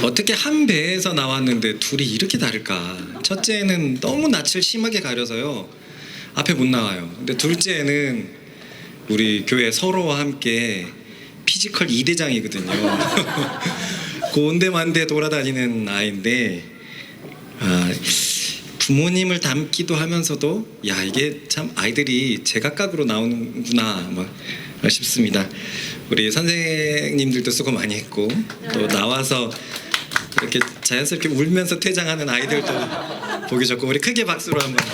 어떻게 한 배에서 나왔는데 둘이 이렇게 다를까? 첫째는 너무 낯을 심하게 가려서요, 앞에 못 나와요. 근데 둘째는 우리 교회 서로와 함께 피지컬 2대장이거든요. 곤데만데 돌아다니는 아이인데, 부모님을 닮기도 하면서도 야, 이게 참 아이들이 제각각으로 나오는구나 막 싶습니다. 우리 선생님들도 수고 많이 했고, 또 나와서 이렇게 자연스럽게 울면서 퇴장하는 아이들도 보기 좋고, 우리 크게 박수로 한번.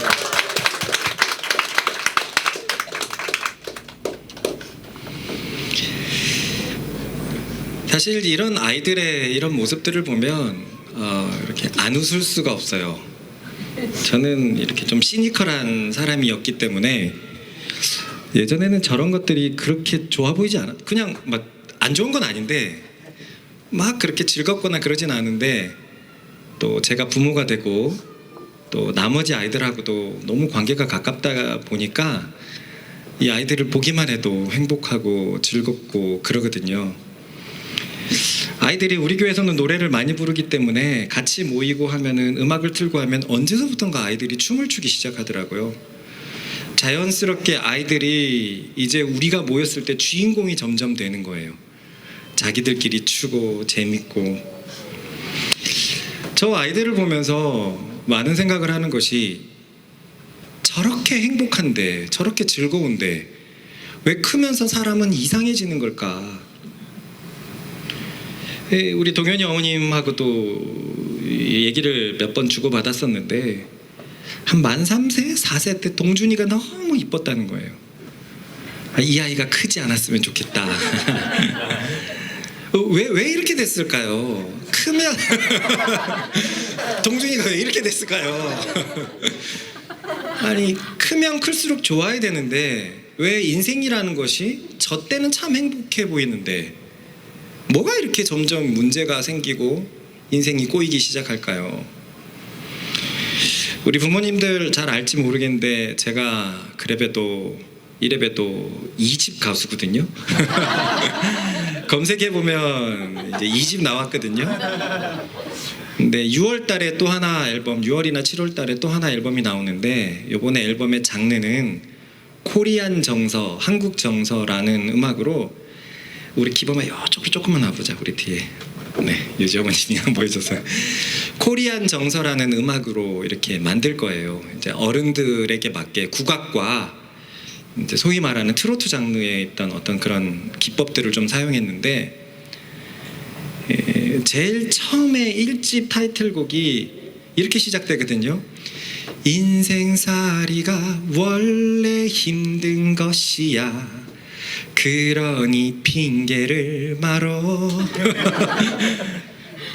사실 이런 아이들의 이런 모습들을 보면 이렇게 안 웃을 수가 없어요. 저는 이렇게 좀 시니컬한 사람이었기 때문에 예전에는 저런 것들이 그렇게 좋아 보이지 않아. 그냥 막 안 좋은 건 아닌데 막 그렇게 즐겁거나 그러진 않은데, 또 제가 부모가 되고 또 나머지 아이들하고도 너무 관계가 가깝다 보니까 이 아이들을 보기만 해도 행복하고 즐겁고 그러거든요. 아이들이 우리 교회에서는 노래를 많이 부르기 때문에 같이 모이고 하면은, 음악을 틀고 하면 언제서부턴가 아이들이 춤을 추기 시작하더라고요. 자연스럽게 아이들이 이제 우리가 모였을 때 주인공이 점점 되는 거예요. 자기들끼리 추고 재밌고. 저 아이들을 보면서 많은 생각을 하는 것이, 저렇게 행복한데, 저렇게 즐거운데 왜 크면서 사람은 이상해지는 걸까? 우리 동현이 어머님하고도 얘기를 몇 번 주고받았었는데, 한 만 3세, 4세 때 동준이가 너무 이뻤다는 거예요. 이 아이가 크지 않았으면 좋겠다. 왜 이렇게 됐을까요? 크면 동준이가 왜 이렇게 됐을까요? 아니, 크면 클수록 좋아야 되는데 왜 인생이라는 것이 저 때는 참 행복해 보이는데 뭐가 이렇게 점점 문제가 생기고 인생이 꼬이기 시작할까요? 우리 부모님들 잘 알지 모르겠는데, 제가 그래봬도 이래봬도 2집 가수거든요. 검색해보면 이제 2집 나왔거든요. 근데 6월 달에 또 하나 앨범, 6월이나 7월 달에 또 하나 앨범이 나오는데, 이번에 앨범의 장르는 코리안 정서, 한국 정서라는 음악으로, 우리 기범아 이쪽으로 조금만 와보자, 우리 뒤에. 네, 유지 어머님이 한번 보여줘서. 코리안 정서라는 음악으로 이렇게 만들 거예요. 이제 어른들에게 맞게 국악과 이제 소위 말하는 트로트 장르에 있던 어떤 그런 기법들을 좀 사용했는데, 제일 처음에 1집 타이틀곡이 이렇게 시작되거든요. 인생살이가 원래 힘든 것이야, 그러니 핑계를 말어.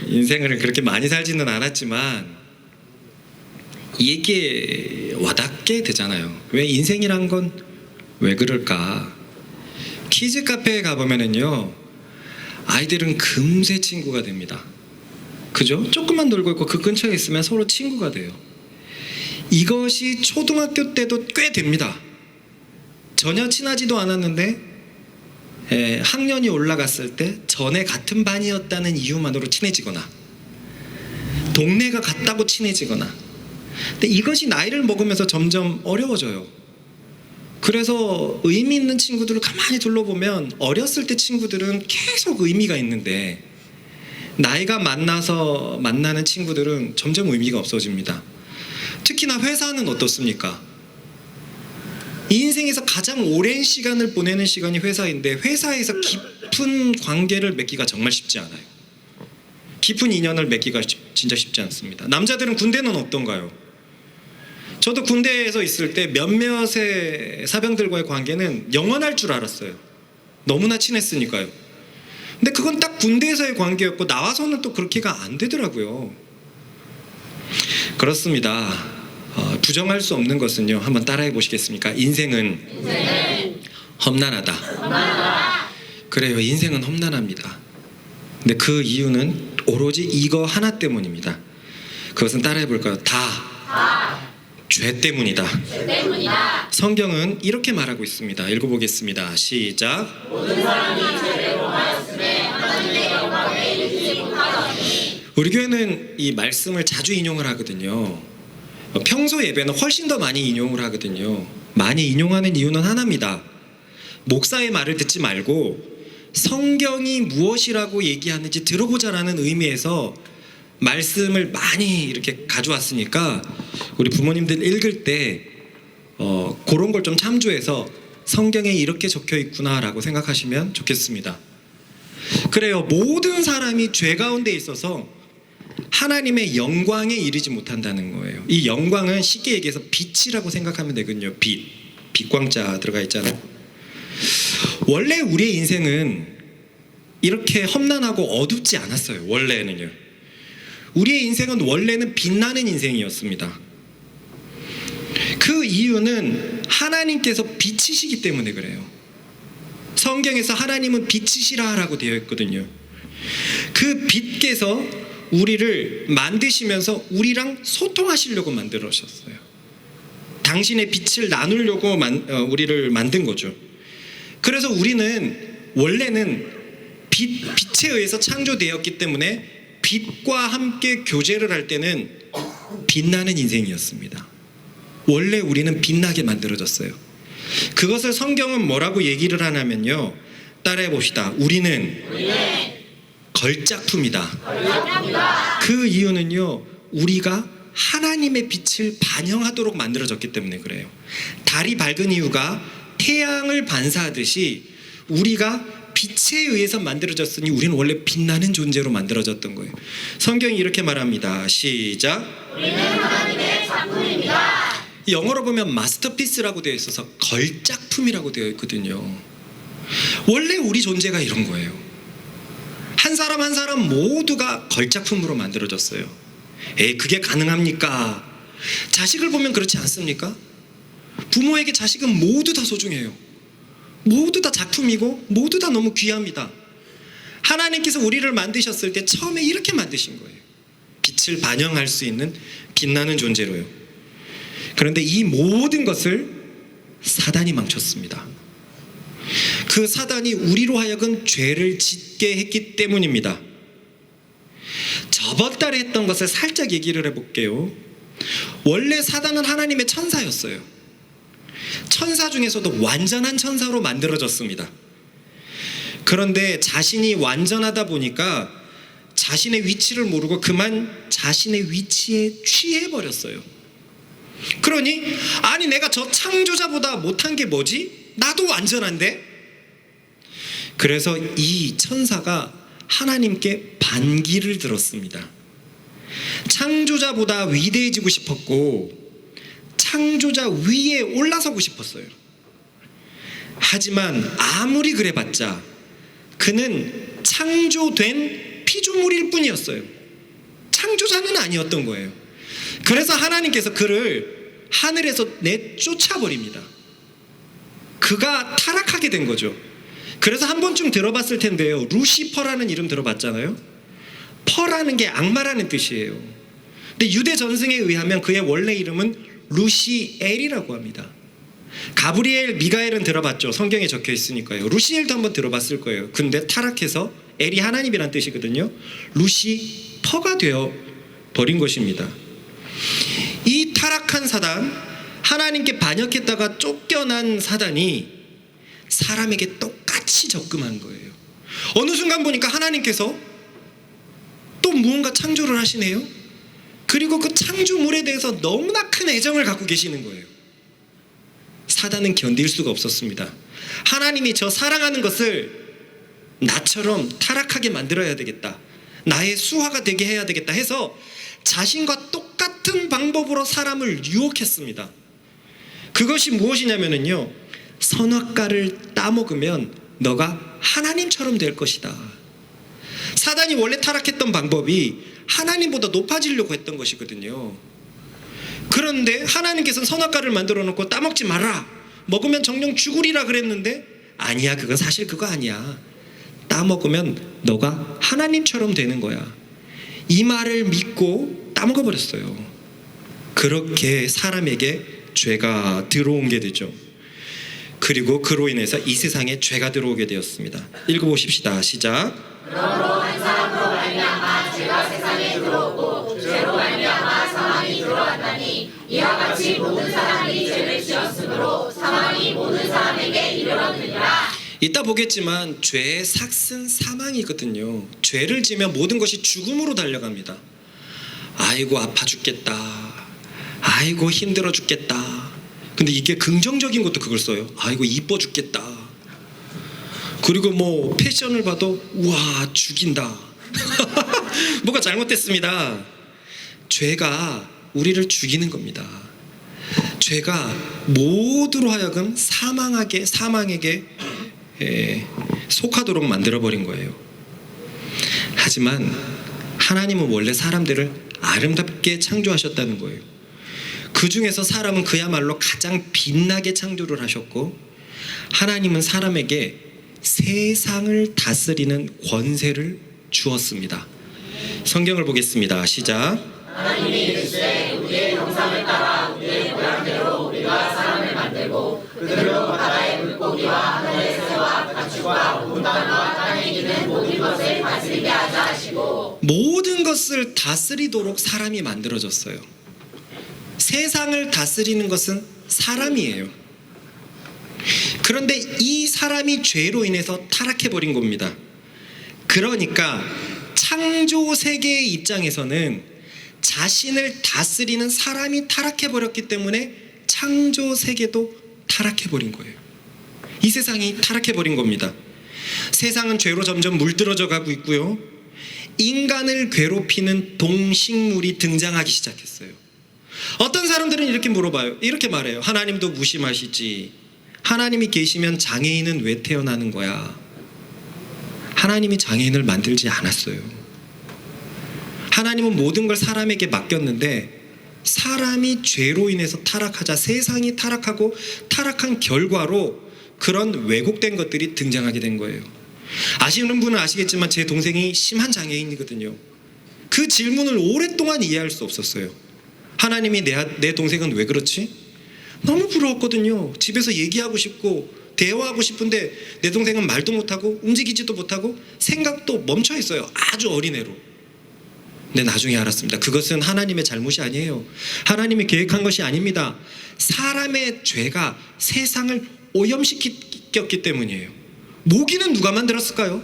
인생을 그렇게 많이 살지는 않았지만 이게 와닿게 되잖아요. 왜 인생이란 건 왜 그럴까? 키즈 카페에 가보면은요, 아이들은 금세 친구가 됩니다. 그죠? 조금만 놀고 있고 그 근처에 있으면 서로 친구가 돼요. 이것이 초등학교 때도 꽤 됩니다. 전혀 친하지도 않았는데 학년이 올라갔을 때 전에 같은 반이었다는 이유만으로 친해지거나, 동네가 같다고 친해지거나. 근데 이것이 나이를 먹으면서 점점 어려워져요. 그래서 의미 있는 친구들을 가만히 둘러보면 어렸을 때 친구들은 계속 의미가 있는데, 나이가 만나서 만나는 친구들은 점점 의미가 없어집니다. 특히나 회사는 어떻습니까? 이 인생에서 가장 오랜 시간을 보내는 시간이 회사인데, 회사에서 깊은 관계를 맺기가 정말 쉽지 않아요. 깊은 인연을 맺기가 진짜 쉽지 않습니다. 남자들은 군대는 어떤가요? 저도 군대에서 있을 때 몇몇의 사병들과의 관계는 영원할 줄 알았어요. 너무나 친했으니까요. 근데 그건 딱 군대에서의 관계였고, 나와서는 또 그렇게가 안 되더라고요. 그렇습니다. 부정할 수 없는 것은요, 한번 따라해 보시겠습니까? 인생은 험난하다. 그래요, 인생은 험난합니다. 근데 그 이유는 오로지 이거 하나 때문입니다. 그것은 따라해 볼까요? 죄 때문이다. 성경은 이렇게 말하고 있습니다. 읽어보겠습니다. 시작. 모든 사람이 죄를 범하였음에 하나님의 영광에 이르지 못하더니 우리 교회는 이 말씀을 자주 인용을 하거든요. 평소 예배는 훨씬 더 많이 인용을 하거든요. 많이 인용하는 이유는 하나입니다. 목사의 말을 듣지 말고 성경이 무엇이라고 얘기하는지 들어보자라는 의미에서 말씀을 많이 이렇게 가져왔으니까 우리 부모님들 읽을 때 그런 걸 좀 참조해서 성경에 이렇게 적혀 있구나라고 생각하시면 좋겠습니다. 그래요. 모든 사람이 죄 가운데 있어서 하나님의 영광에 이르지 못한다는 거예요. 이 영광은 쉽게 얘기해서 빛이라고 생각하면 되거든요. 빛. 빛광자 들어가 있잖아요. 원래 우리의 인생은 이렇게 험난하고 어둡지 않았어요. 원래는요. 우리의 인생은 원래는 빛나는 인생이었습니다. 그 이유는 하나님께서 빛이시기 때문에 그래요. 성경에서 하나님은 빛이시라라고 되어 있거든요. 그 빛께서 우리를 만드시면서 우리랑 소통하시려고 만들으셨어요. 당신의 빛을 나누려고 우리를 만든 거죠. 그래서 우리는 원래는 빛에 의해서 창조되었기 때문에 빛과 함께 교제를 할 때는 빛나는 인생이었습니다. 원래 우리는 빛나게 만들어졌어요. 그것을 성경은 뭐라고 얘기를 하냐면요. 따라해 봅시다. 우리는 걸작품이다. 그 이유는요. 우리가 하나님의 빛을 반영하도록 만들어졌기 때문에 그래요. 달이 밝은 이유가 태양을 반사하듯이 우리가 빛에 의해서 만들어졌으니 우리는 원래 빛나는 존재로 만들어졌던 거예요. 성경이 이렇게 말합니다. 시작. 우리는 하나님의 작품입니다. 영어로 보면 마스터피스라고 되어 있어서 걸작품이라고 되어 있거든요. 원래 우리 존재가 이런 거예요. 한 사람 한 사람 모두가 걸작품으로 만들어졌어요. 그게 가능합니까? 자식을 보면 그렇지 않습니까? 부모에게 자식은 모두 다 소중해요. 모두 다 작품이고 모두 다 너무 귀합니다. 하나님께서 우리를 만드셨을 때 처음에 이렇게 만드신 거예요. 빛을 반영할 수 있는 빛나는 존재로요. 그런데 이 모든 것을 사단이 망쳤습니다. 그 사단이 우리로 하여금 죄를 짓게 했기 때문입니다. 저번 달에 했던 것을 살짝 얘기를 해볼게요. 원래 사단은 하나님의 천사였어요. 천사 중에서도 완전한 천사로 만들어졌습니다. 그런데 자신이 완전하다 보니까 자신의 위치를 모르고 그만 자신의 위치에 취해버렸어요. 그러니 아니 내가 저 창조자보다 못한 게 뭐지? 나도 완전한데? 그래서 이 천사가 하나님께 반기를 들었습니다. 창조자보다 위대해지고 싶었고 창조자 위에 올라서고 싶었어요. 하지만 아무리 그래봤자 그는 창조된 피조물일 뿐이었어요. 창조자는 아니었던 거예요. 그래서 하나님께서 그를 하늘에서 내쫓아버립니다. 그가 타락하게 된 거죠. 그래서 한 번쯤 들어봤을 텐데요. 루시퍼라는 이름 들어봤잖아요. 퍼라는 게 악마라는 뜻이에요. 근데 유대 전승에 의하면 그의 원래 이름은 루시엘이라고 합니다. 가브리엘, 미가엘은 들어봤죠. 성경에 적혀 있으니까요. 루시엘도 한번 들어봤을 거예요. 근데 타락해서 엘이 하나님이란 뜻이거든요. 루시퍼가 되어 버린 것입니다. 이 타락한 사단, 하나님께 반역했다가 쫓겨난 사단이 사람에게 똑같이 접근한 거예요. 어느 순간 보니까 하나님께서 또 무언가 창조를 하시네요. 그리고 그 창조물에 대해서 너무나 큰 애정을 갖고 계시는 거예요. 사단은 견딜 수가 없었습니다. 하나님이 저 사랑하는 것을 나처럼 타락하게 만들어야 되겠다. 나의 수하가 되게 해야 되겠다 해서 자신과 똑같은 방법으로 사람을 유혹했습니다. 그것이 무엇이냐면요. 선악과를 따먹으면 너가 하나님처럼 될 것이다. 사단이 원래 타락했던 방법이 하나님보다 높아지려고 했던 것이거든요. 그런데 하나님께서는 선악과를 만들어 놓고 따먹지 마라. 먹으면 정령 죽으리라 그랬는데 아니야, 그건 사실 그거 아니야. 따먹으면 너가 하나님처럼 되는 거야. 이 말을 믿고 따먹어버렸어요. 그렇게 사람에게 죄가 들어온 게 되죠. 그리고 그로 인해서 이 세상에 죄가 들어오게 되었습니다. 읽어보십시다. 시작. 그러므로 한 사람으로 말미암아 죄가 세상에 이따 보겠지만 죄의 삭은 사망이거든요. 죄를 지면 모든 것이 죽음으로 달려갑니다. 아이고 아파 죽겠다. 아이고 힘들어 죽겠다. 근데 이게 긍정적인 것도 그걸 써요. 아이고 이뻐 죽겠다. 그리고 뭐 패션을 봐도 우와 죽인다. 뭐가 잘못됐습니다. 죄가 우리를 죽이는 겁니다. 죄가 모두로 하여금 사망에게 속하도록 만들어버린 거예요. 하지만 하나님은 원래 사람들을 아름답게 창조하셨다는 거예요. 그 중에서 사람은 그야말로 가장 빛나게 창조를 하셨고, 하나님은 사람에게 세상을 다스리는 권세를 주었습니다. 성경을 보겠습니다. 시작. 하나님이 이르시되 우리의 형상을 따라 우리의 모양대로 우리가 사람을 만들고 그들로 바다의 물고기와 하늘의 새와 가축과 온 땅과 땅에 있는 모든 것을 다스리게 하자 하시고, 모든 것을 다스리도록 사람이 만들어졌어요. 세상을 다스리는 것은 사람이에요. 그런데 이 사람이 죄로 인해서 타락해버린 겁니다. 그러니까 창조 세계의 입장에서는 자신을 다스리는 사람이 타락해버렸기 때문에 창조 세계도 타락해버린 거예요. 이 세상이 타락해버린 겁니다. 세상은 죄로 점점 물들어져 가고 있고요. 인간을 괴롭히는 동식물이 등장하기 시작했어요. 어떤 사람들은 이렇게 물어봐요. 이렇게 말해요. 하나님도 무심하시지. 하나님이 계시면 장애인은 왜 태어나는 거야? 하나님이 장애인을 만들지 않았어요. 하나님은 모든 걸 사람에게 맡겼는데, 사람이 죄로 인해서 타락하자 세상이 타락하고 타락한 결과로 그런 왜곡된 것들이 등장하게 된 거예요. 아시는 분은 아시겠지만 제 동생이 심한 장애인이거든요. 그 질문을 오랫동안 이해할 수 없었어요. 하나님이 내 동생은 왜 그렇지? 너무 부러웠거든요. 집에서 얘기하고 싶고 대화하고 싶은데 내 동생은 말도 못하고 움직이지도 못하고 생각도 멈춰 있어요. 아주 어린애로. 근데 나중에 알았습니다. 그것은 하나님의 잘못이 아니에요. 하나님이 계획한 것이 아닙니다. 사람의 죄가 세상을 오염시켰기 때문이에요. 모기는 누가 만들었을까요?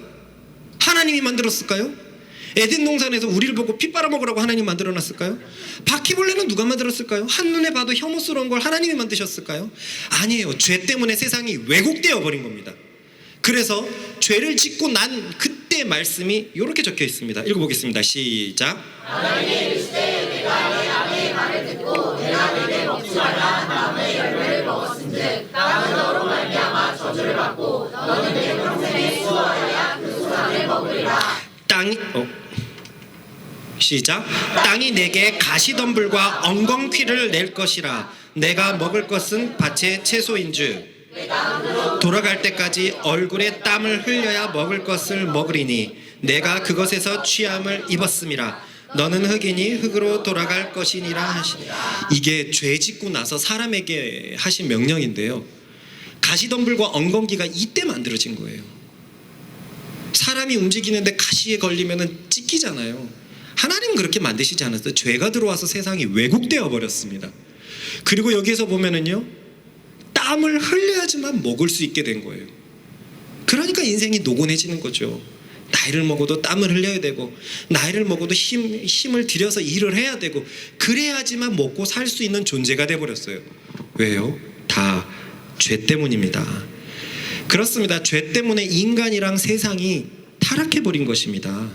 하나님이 만들었을까요? 에덴 동산에서 우리를 보고 피 빨아먹으라고 하나님 만들어놨을까요? 바퀴벌레는 누가 만들었을까요? 한눈에 봐도 혐오스러운 걸 하나님이 만드셨을까요? 아니에요. 죄 때문에 세상이 왜곡되어 버린 겁니다. 그래서 죄를 짓고 난 그때 말씀이 이렇게 적혀 있습니다. 읽어보겠습니다. 시작. 하나님이 이르시되 내가 내 아내의 말을 듣고 내가 내게 먹지 말라 나무의 열매를 먹었은즉 땅은 너로 말미암아 저주를 받고 너는 내 평생에 수고하여야 그 소산을 먹으리라. 시작. 땅이 내게 가시덤불과 엉겅퀴를 낼 것이라. 내가 먹을 것은 밭의 채소인즉 돌아갈 때까지 얼굴에 땀을 흘려야 먹을 것을 먹으리니 내가 그것에서 취함을 입었음이라. 너는 흙이니 흙으로 돌아갈 것이니라 하시니. 이게 죄 짓고 나서 사람에게 하신 명령인데요. 가시덤불과 엉겅퀴가 이때 만들어진 거예요. 사람이 움직이는데 가시에 걸리면 찢기잖아요. 하나님은 그렇게 만드시지 않았어요. 죄가 들어와서 세상이 왜곡되어 버렸습니다. 그리고 여기에서 보면은요, 땀을 흘려야지만 먹을 수 있게 된 거예요. 그러니까 인생이 노곤해지는 거죠. 나이를 먹어도 땀을 흘려야 되고, 나이를 먹어도 힘을 들여서 일을 해야 되고, 그래야지만 먹고 살 수 있는 존재가 돼버렸어요. 왜요? 다 죄 때문입니다. 그렇습니다. 죄 때문에 인간이랑 세상이 타락해버린 것입니다.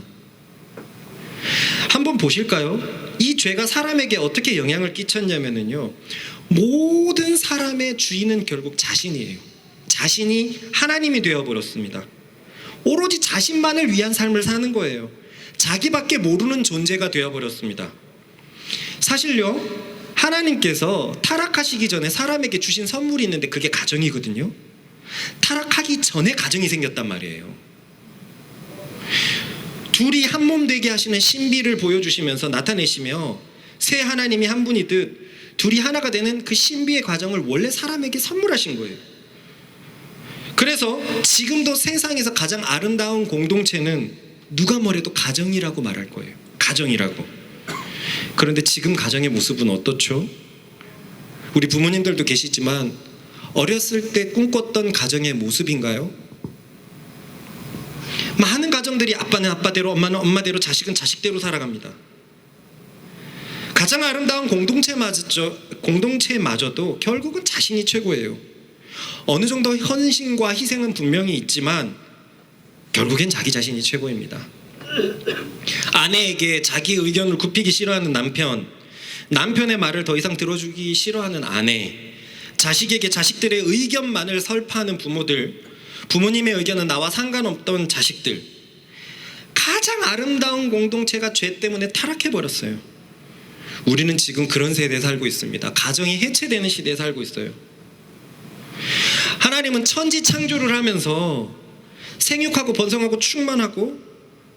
한번 보실까요? 이 죄가 사람에게 어떻게 영향을 끼쳤냐면요, 모든 사람의 주인은 결국 자신이에요. 자신이 하나님이 되어버렸습니다. 오로지 자신만을 위한 삶을 사는 거예요. 자기밖에 모르는 존재가 되어버렸습니다. 사실요, 하나님께서 타락하시기 전에 사람에게 주신 선물이 있는데 그게 가정이거든요. 타락하기 전에 가정이 생겼단 말이에요. 둘이 한 몸 되게 하시는 신비를 보여주시면서 나타내시며, 새 하나님이 한 분이듯 둘이 하나가 되는 그 신비의 과정을 원래 사람에게 선물하신 거예요. 그래서 지금도 세상에서 가장 아름다운 공동체는 누가 뭐래도 가정이라고 말할 거예요. 가정이라고. 그런데 지금 가정의 모습은 어떻죠? 우리 부모님들도 계시지만 어렸을 때 꿈꿨던 가정의 모습인가요? 많은 가정들이 아빠는 아빠대로, 엄마는 엄마대로, 자식은 자식대로 살아갑니다. 가장 아름다운 공동체마저도 결국은 자신이 최고예요. 어느 정도 헌신과 희생은 분명히 있지만 결국엔 자기 자신이 최고입니다. 아내에게 자기 의견을 굽히기 싫어하는 남편, 남편의 말을 더 이상 들어주기 싫어하는 아내, 자식에게 자식들의 의견만을 설파하는 부모들, 부모님의 의견은 나와 상관없던 자식들, 가장 아름다운 공동체가 죄 때문에 타락해버렸어요. 우리는 지금 그런 세대에 살고 있습니다. 가정이 해체되는 시대에 살고 있어요. 하나님은 천지 창조를 하면서 생육하고 번성하고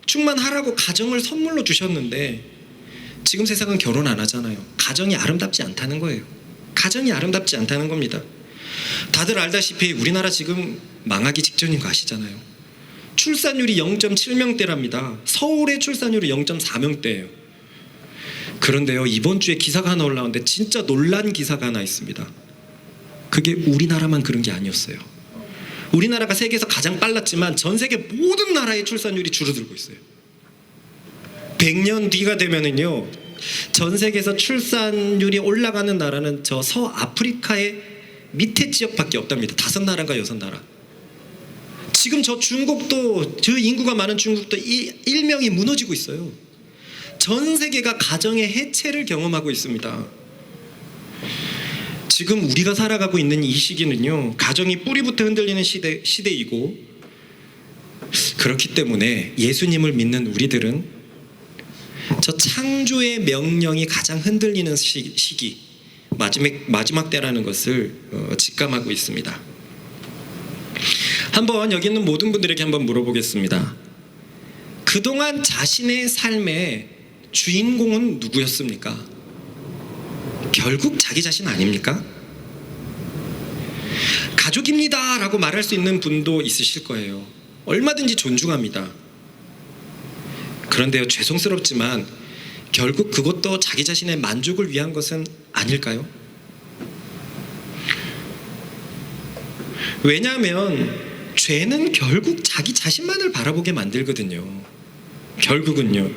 충만하라고 가정을 선물로 주셨는데 지금 세상은 결혼 안 하잖아요. 가정이 아름답지 않다는 거예요. 가정이 아름답지 않다는 겁니다. 다들 알다시피 우리나라 지금 망하기 직전인 거 아시잖아요. 출산율이 0.7명대랍니다. 서울의 출산율이 0.4명대예요. 그런데요, 이번 주에 기사가 하나 올라오는데 진짜 놀란 기사가 하나 있습니다. 그게 우리나라만 그런 게 아니었어요. 우리나라가 세계에서 가장 빨랐지만 전 세계 모든 나라의 출산율이 줄어들고 있어요. 100년 뒤가 되면은요, 전 세계에서 출산율이 올라가는 나라는 저 서아프리카의 밑에 지역밖에 없답니다. 5나라인가 6나라. 지금 저 중국도, 저 인구가 많은 중국도 일명이 무너지고 있어요. 전 세계가 가정의 해체를 경험하고 있습니다. 지금 우리가 살아가고 있는 이 시기는요, 가정이 뿌리부터 흔들리는 시대이고, 그렇기 때문에 예수님을 믿는 우리들은 저 창조의 명령이 가장 흔들리는 시기, 마지막 때라는 것을 직감하고 있습니다. 한번 여기 있는 모든 분들에게 한번 물어보겠습니다. 그동안 자신의 삶의 주인공은 누구였습니까? 결국 자기 자신 아닙니까? 가족입니다 라고 말할 수 있는 분도 있으실 거예요. 얼마든지 존중합니다. 그런데요, 죄송스럽지만 결국 그것도 자기 자신의 만족을 위한 것은 아닐까요? 왜냐하면 죄는 결국 자기 자신만을 바라보게 만들거든요. 결국은요.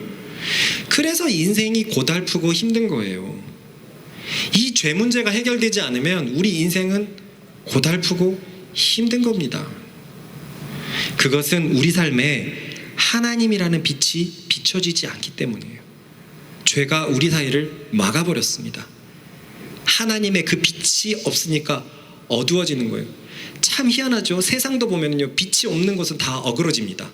그래서 인생이 고달프고 힘든 거예요. 이 죄 문제가 해결되지 않으면 우리 인생은 고달프고 힘든 겁니다. 그것은 우리 삶에 하나님이라는 빛이 비춰지지 않기 때문이에요. 죄가 우리 사이를 막아버렸습니다. 하나님의 그 빛이 없으니까 어두워지는 거예요. 참 희한하죠. 세상도 보면요, 빛이 없는 곳은 다 어그러집니다.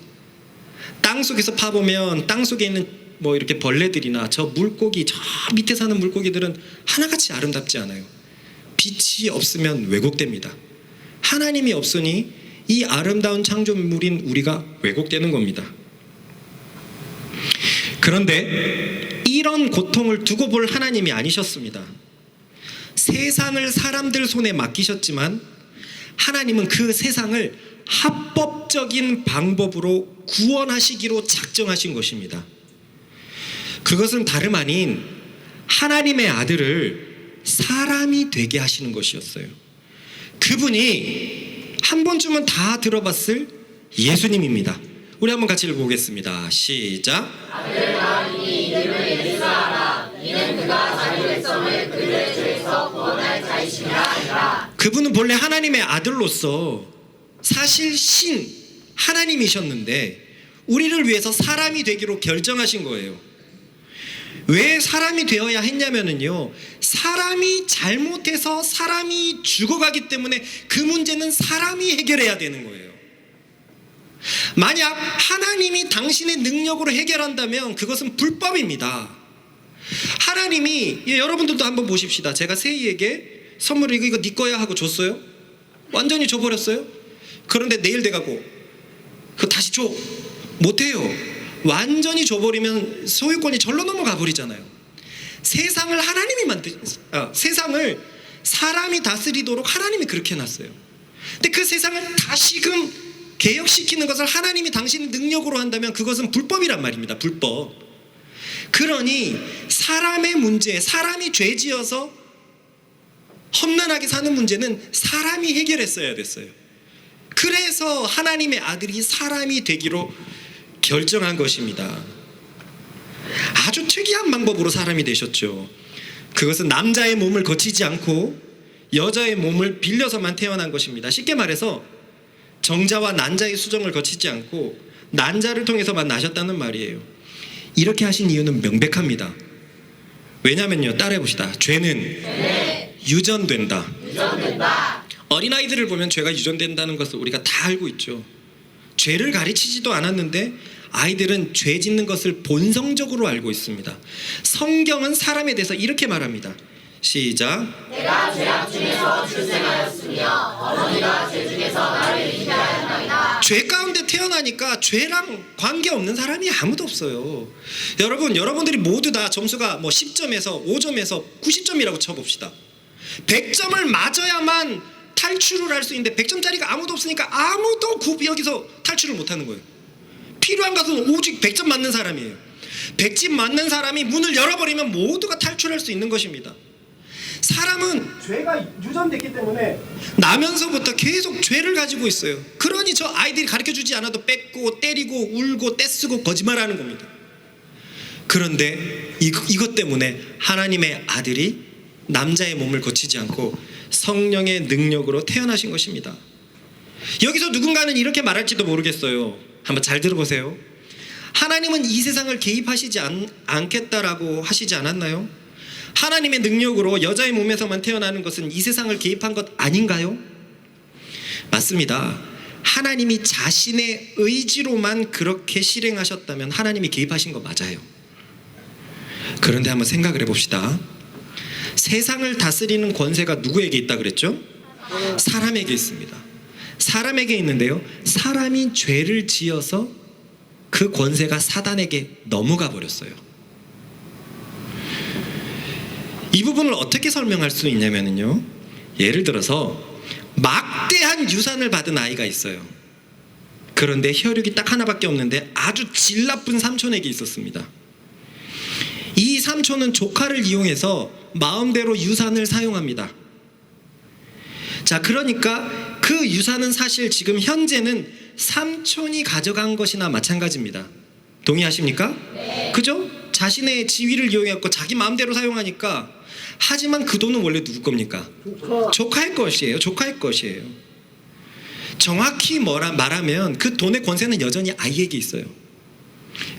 땅 속에서 파보면 땅 속에 있는 뭐 이렇게 벌레들이나 저 물고기, 저 밑에 사는 물고기들은 하나같이 아름답지 않아요. 빛이 없으면 왜곡됩니다. 하나님이 없으니 이 아름다운 창조물인 우리가 왜곡되는 겁니다. 그런데 이런 고통을 두고 볼 하나님이 아니셨습니다. 세상을 사람들 손에 맡기셨지만 하나님은 그 세상을 합법적인 방법으로 구원하시기로 작정하신 것입니다. 그것은 다름 아닌 하나님의 아들을 사람이 되게 하시는 것이었어요. 그분이 한 번쯤은 다 들어봤을 예수님입니다. 우리 한번 같이 읽어보겠습니다. 시작. 아들 하나님이 이름을 예수하라. 이는 그가 자기 백성을 그들의 죄에서 구원할 자이심이라 하니라. 그분은 본래 하나님의 아들로서 사실 신 하나님이셨는데 우리를 위해서 사람이 되기로 결정하신 거예요. 왜 사람이 되어야 했냐면요, 사람이 잘못해서 사람이 죽어가기 때문에 그 문제는 사람이 해결해야 되는 거예요. 만약 하나님이 당신의 능력으로 해결한다면 그것은 불법입니다. 하나님이, 여러분들도 한번 보십시다. 제가 세희에게 선물을 이거 네 거야 하고 줬어요. 완전히 줘버렸어요. 그런데 내일 돼가고 그거 다시 줘 못해요. 완전히 줘버리면 소유권이 절로 넘어가 버리잖아요. 세상을 세상을 사람이 다스리도록 하나님이 그렇게 해놨어요. 근데 그 세상을 다시금 개혁시키는 것을 하나님이 당신의 능력으로 한다면 그것은 불법이란 말입니다. 불법. 그러니 사람의 문제, 사람이 죄지어서 험난하게 사는 문제는 사람이 해결했어야 됐어요. 그래서 하나님의 아들이 사람이 되기로 결정한 것입니다. 아주 특이한 방법으로 사람이 되셨죠. 그것은 남자의 몸을 거치지 않고 여자의 몸을 빌려서만 태어난 것입니다. 쉽게 말해서 정자와 난자의 수정을 거치지 않고 난자를 통해서만 나셨다는 말이에요. 이렇게 하신 이유는 명백합니다. 왜냐면요, 따라해 봅시다. 죄는 유전된다. 어린아이들을 보면 죄가 유전된다는 것을 우리가 다 알고 있죠. 죄를 가르치지도 않았는데 아이들은 죄 짓는 것을 본성적으로 알고 있습니다. 성경은 사람에 대해서 이렇게 말합니다. 시작. 내가 죄악 중에서 출생하였으며 어머니가 죄 중에서 나를 잉태하였나이다. 죄 가운데 태어나니까 죄랑 관계없는 사람이 아무도 없어요. 여러분들이 모두 다 점수가 뭐 10점에서 5점에서 90점이라고 쳐봅시다. 100점을 맞아야만 탈출을 할 수 있는데 100점짜리가 아무도 없으니까 아무도 여기서 탈출을 못하는 거예요. 필요한 것은 오직 100점 맞는 사람이에요. 100점 맞는 사람이 문을 열어버리면 모두가 탈출할 수 있는 것입니다. 사람은 죄가 유전됐기 때문에 나면서부터 계속 죄를 가지고 있어요. 그러니 저 아이들이 가르쳐주지 않아도 뺏고 때리고 울고 떼쓰고 거짓말하는 겁니다. 그런데 이것 때문에 하나님의 아들이 남자의 몸을 거치지 않고 성령의 능력으로 태어나신 것입니다. 여기서 누군가는 이렇게 말할지도 모르겠어요. 한번 잘 들어보세요. 하나님은 이 세상을 개입하시지 않겠다라고 하시지 않았나요? 하나님의 능력으로 여자의 몸에서만 태어나는 것은 이 세상을 개입한 것 아닌가요? 맞습니다. 하나님이 자신의 의지로만 그렇게 실행하셨다면 하나님이 개입하신 거 맞아요. 그런데 한번 생각을 해봅시다. 세상을 다스리는 권세가 누구에게 있다 그랬죠? 사람에게 있습니다. 사람에게 있는데요, 사람이 죄를 지어서 그 권세가 사단에게 넘어가 버렸어요. 이 부분을 어떻게 설명할 수 있냐면요, 예를 들어서 막대한 유산을 받은 아이가 있어요. 그런데 혈육이 딱 하나밖에 없는데 아주 질 나쁜 삼촌에게 있었습니다. 이 삼촌은 조카를 이용해서 마음대로 유산을 사용합니다. 자, 그러니까 그 유산은 사실 지금 현재는 삼촌이 가져간 것이나 마찬가지입니다. 동의하십니까? 네. 그죠? 자신의 지위를 이용해서 자기 마음대로 사용하니까. 하지만 그 돈은 원래 누구 겁니까? 조카의 것이에요. 조카의 것이에요. 정확히 말하면 그 돈의 권세는 여전히 아이에게 있어요.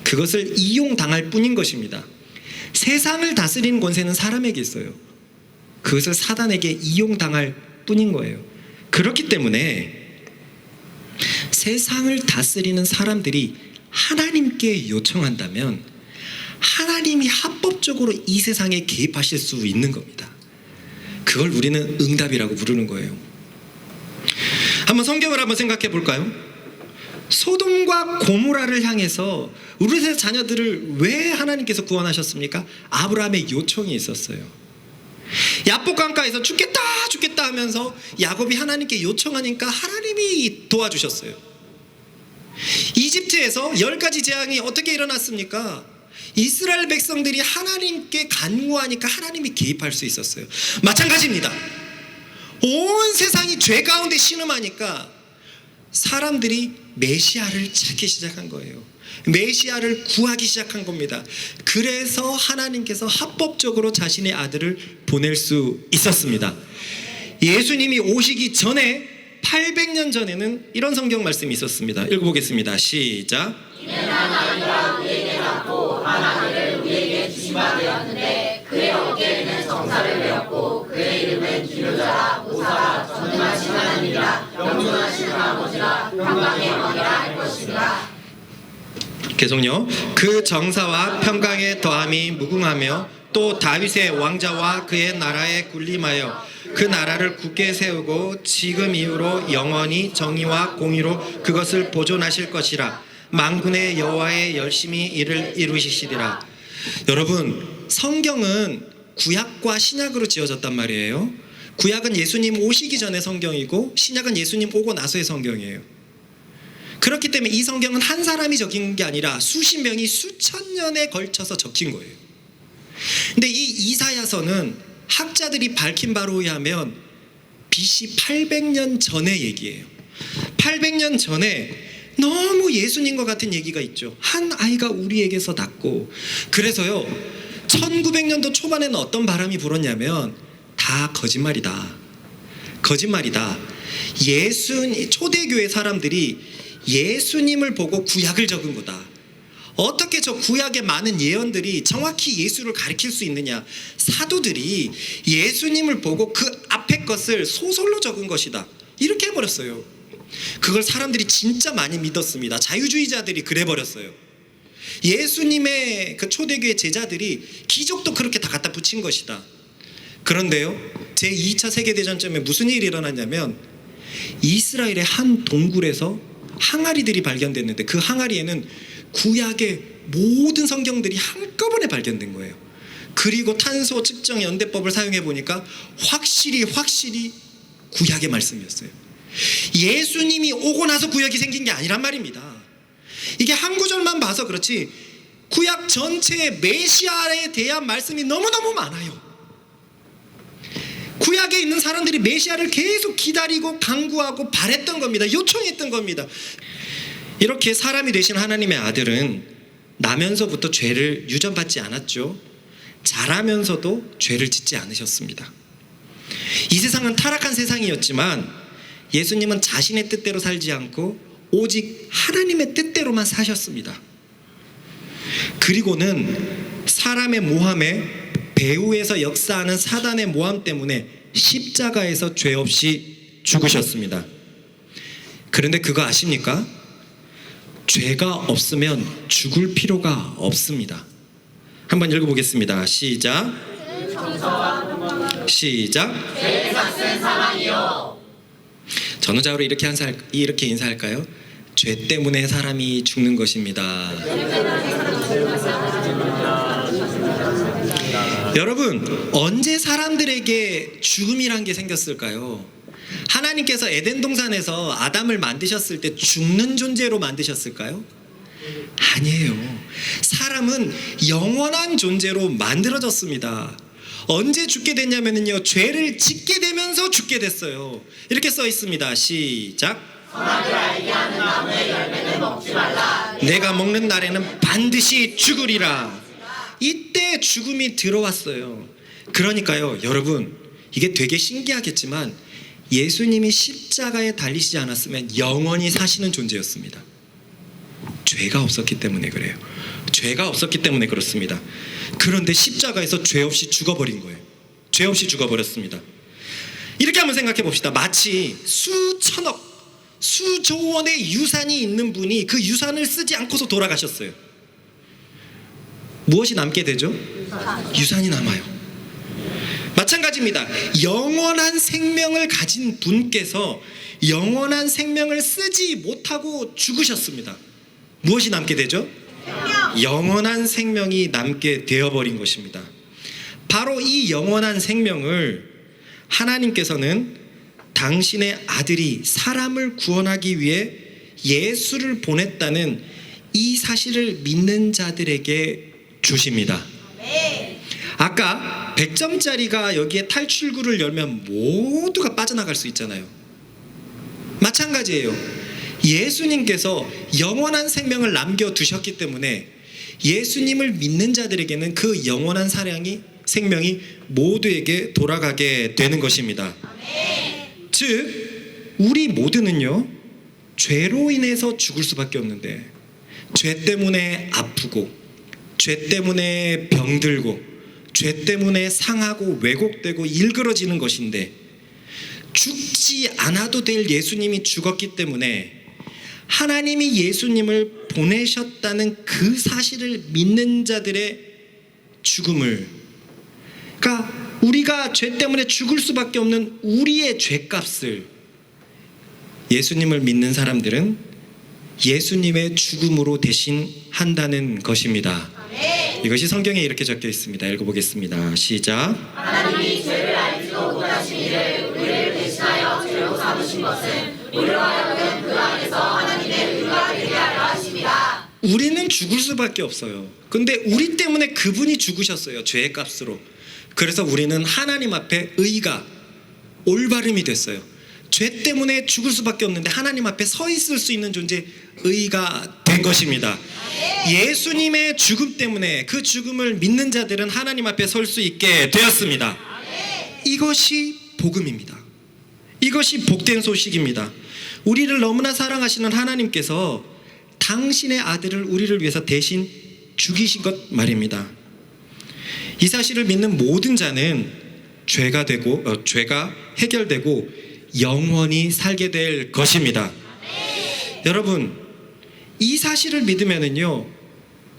그것을 이용당할 뿐인 것입니다. 세상을 다스리는 권세는 사람에게 있어요. 그것을 사단에게 이용당할 뿐인 거예요. 그렇기 때문에 세상을 다스리는 사람들이 하나님께 요청한다면 하나님이 합법적으로 이 세상에 개입하실 수 있는 겁니다. 그걸 우리는 응답이라고 부르는 거예요. 한번 성경을 한번 생각해 볼까요? 소돔과 고모라를 향해서 우리의 자녀들을 왜 하나님께서 구원하셨습니까? 아브라함의 요청이 있었어요. 야복 강가에서 죽겠다 하면서 야곱이 하나님께 요청하니까 하나님이 도와주셨어요. 이집트에서 10가지 재앙이 어떻게 일어났습니까? 이스라엘 백성들이 하나님께 간구하니까 하나님이 개입할 수 있었어요. 마찬가지입니다. 온 세상이 죄 가운데 신음하니까 사람들이 메시아를 찾기 시작한 거예요. 메시아를 구하기 시작한 겁니다. 그래서 하나님께서 합법적으로 자신의 아들을 보낼 수 있었습니다. 예수님이 오시기 전에 800년 전에는 이런 성경 말씀이 있었습니다. 읽어보겠습니다. 시작. 이는 한 아이가 우리에게 낳고 한 아들을 우리에게 주신 바 되었는데 그의 어깨에는 정사를 메었고 그의 이름은 기묘자라 모사라 전능하신 하나님이라 영존하신 아버지라 평강의 왕이라 할 것입니다. 계속요. 그 정사와 평강의 더함이 무궁하며 또 다윗의 왕자와 그의 나라에 군림하여 그 나라를 굳게 세우고 지금 이후로 영원히 정의와 공의로 그것을 보존하실 것이라. 만군의 여호와의 열심히 이를 이루시리라. 여러분, 성경은 구약과 신약으로 지어졌단 말이에요. 구약은 예수님 오시기 전의 성경이고 신약은 예수님 오고 나서의 성경이에요. 그렇기 때문에 이 성경은 한 사람이 적힌 게 아니라 수십 명이 수천 년에 걸쳐서 적힌 거예요. 근데 이 이사야서는 학자들이 밝힌 바로 의하면 BC 800년 전의 얘기예요. 800년 전에 너무 예수님과 같은 얘기가 있죠. 한 아이가 우리에게서 낳고, 그래서요 1900년도 초반에는 어떤 바람이 불었냐면 다 거짓말이다. 초대교회 사람들이 예수님을 보고 구약을 적은 거다. 어떻게 저 구약의 많은 예언들이 정확히 예수를 가리킬 수 있느냐. 사도들이 예수님을 보고 그 앞에 것을 소설로 적은 것이다. 이렇게 해버렸어요. 그걸 사람들이 진짜 많이 믿었습니다. 자유주의자들이 그래버렸어요. 예수님의 그 초대교회 제자들이 기적도 그렇게 다 갖다 붙인 것이다. 그런데요 제2차 세계대전쯤에 무슨 일이 일어났냐면 이스라엘의 한 동굴에서 항아리들이 발견됐는데 그 항아리에는 구약의 모든 성경들이 한꺼번에 발견된 거예요. 그리고 탄소 측정 연대법을 사용해 보니까 확실히 구약의 말씀이었어요. 예수님이 오고 나서 구약이 생긴 게 아니란 말입니다. 이게 한 구절만 봐서 그렇지 구약 전체의 메시아에 대한 말씀이 너무너무 많아요. 구약에 있는 사람들이 메시아를 계속 기다리고 간구하고 바랬던 겁니다. 요청했던 겁니다. 이렇게 사람이 되신 하나님의 아들은 나면서부터 죄를 유전받지 않았죠. 자라면서도 죄를 짓지 않으셨습니다. 이 세상은 타락한 세상이었지만 예수님은 자신의 뜻대로 살지 않고 오직 하나님의 뜻대로만 사셨습니다. 그리고는 사람의 모함에 배후에서 역사하는 사단의 모함 때문에 십자가에서 죄 없이 죽으셨습니다. 그런데 그거 아십니까? 죄가 없으면 죽을 필요가 없습니다. 한번 읽어보겠습니다. 시작. 죄의 삭은 사망이요. 전후자로 이렇게 인사할까요? 죄 때문에 사람이 죽는 것입니다. 여러분, 언제 사람들에게 죽음이란 게 생겼을까요? 하나님께서 에덴 동산에서 아담을 만드셨을 때 죽는 존재로 만드셨을까요? 아니에요. 사람은 영원한 존재로 만들어졌습니다. 언제 죽게 됐냐면요, 죄를 짓게 되면서 죽게 됐어요. 이렇게 써 있습니다. 시작. 선악을 알게 하는 나무의 열매는 먹지 말라. 내가 먹는 날에는 반드시 죽으리라. 이때 죽음이 들어왔어요. 그러니까요, 여러분, 이게 되게 신기하겠지만 예수님이 십자가에 달리시지 않았으면 영원히 사시는 존재였습니다. 죄가 없었기 때문에 그래요. 죄가 없었기 때문에 그렇습니다. 그런데 십자가에서 죄 없이 죽어버린 거예요. 죄 없이 죽어버렸습니다. 이렇게 한번 생각해 봅시다. 마치 수천억, 수조 원의 유산이 있는 분이 그 유산을 쓰지 않고서 돌아가셨어요. 무엇이 남게 되죠? 유산이 남아요. 마찬가지입니다. 영원한 생명을 가진 분께서 영원한 생명을 쓰지 못하고 죽으셨습니다. 무엇이 남게 되죠? 영원한 생명이 남게 되어버린 것입니다. 바로 이 영원한 생명을 하나님께서는 당신의 아들이 사람을 구원하기 위해 예수를 보냈다는 이 사실을 믿는 자들에게 주십니다. 아까 100점짜리가 여기에 탈출구를 열면 모두가 빠져나갈 수 있잖아요. 마찬가지예요. 예수님께서 영원한 생명을 남겨두셨기 때문에 예수님을 믿는 자들에게는 그 영원한 생명이 모두에게 돌아가게 되는 것입니다. 즉 우리 모두는요, 죄로 인해서 죽을 수밖에 없는데, 죄 때문에 아프고, 죄 때문에 병들고, 죄 때문에 상하고 왜곡되고 일그러지는 것인데, 죽지 않아도 될 예수님이 죽었기 때문에 하나님이 예수님을 보내셨다는 그 사실을 믿는 자들의 죽음을, 그러니까 우리가 죄 때문에 죽을 수밖에 없는 우리의 죄값을 예수님을 믿는 사람들은 예수님의 죽음으로 대신한다는 것입니다. 이것이 성경에 이렇게 적혀 있습니다. 읽어보겠습니다. 시작. 하나님이 죄를 알지도 못하신 이를 우리를 대신하여 죄로 삼으신 것은 우리로 하여금 그 안에서 하나님의 의가 되게 하려 하심이라. 우리는 죽을 수밖에 없어요. 근데 우리 때문에 그분이 죽으셨어요. 죄의 값으로. 그래서 우리는 하나님 앞에 의가 올바름이 됐어요. 죄 때문에 죽을 수밖에 없는데 하나님 앞에 서 있을 수 있는 존재, 의가 된 것입니다. 예수님의 죽음 때문에 그 죽음을 믿는 자들은 하나님 앞에 설 수 있게 되었습니다. 이것이 복음입니다. 이것이 복된 소식입니다. 우리를 너무나 사랑하시는 하나님께서 당신의 아들을 우리를 위해서 대신 죽이신 것 말입니다. 이 사실을 믿는 모든 자는 죄가 해결되고 영원히 살게 될 것입니다. 여러분, 이 사실을 믿으면은요,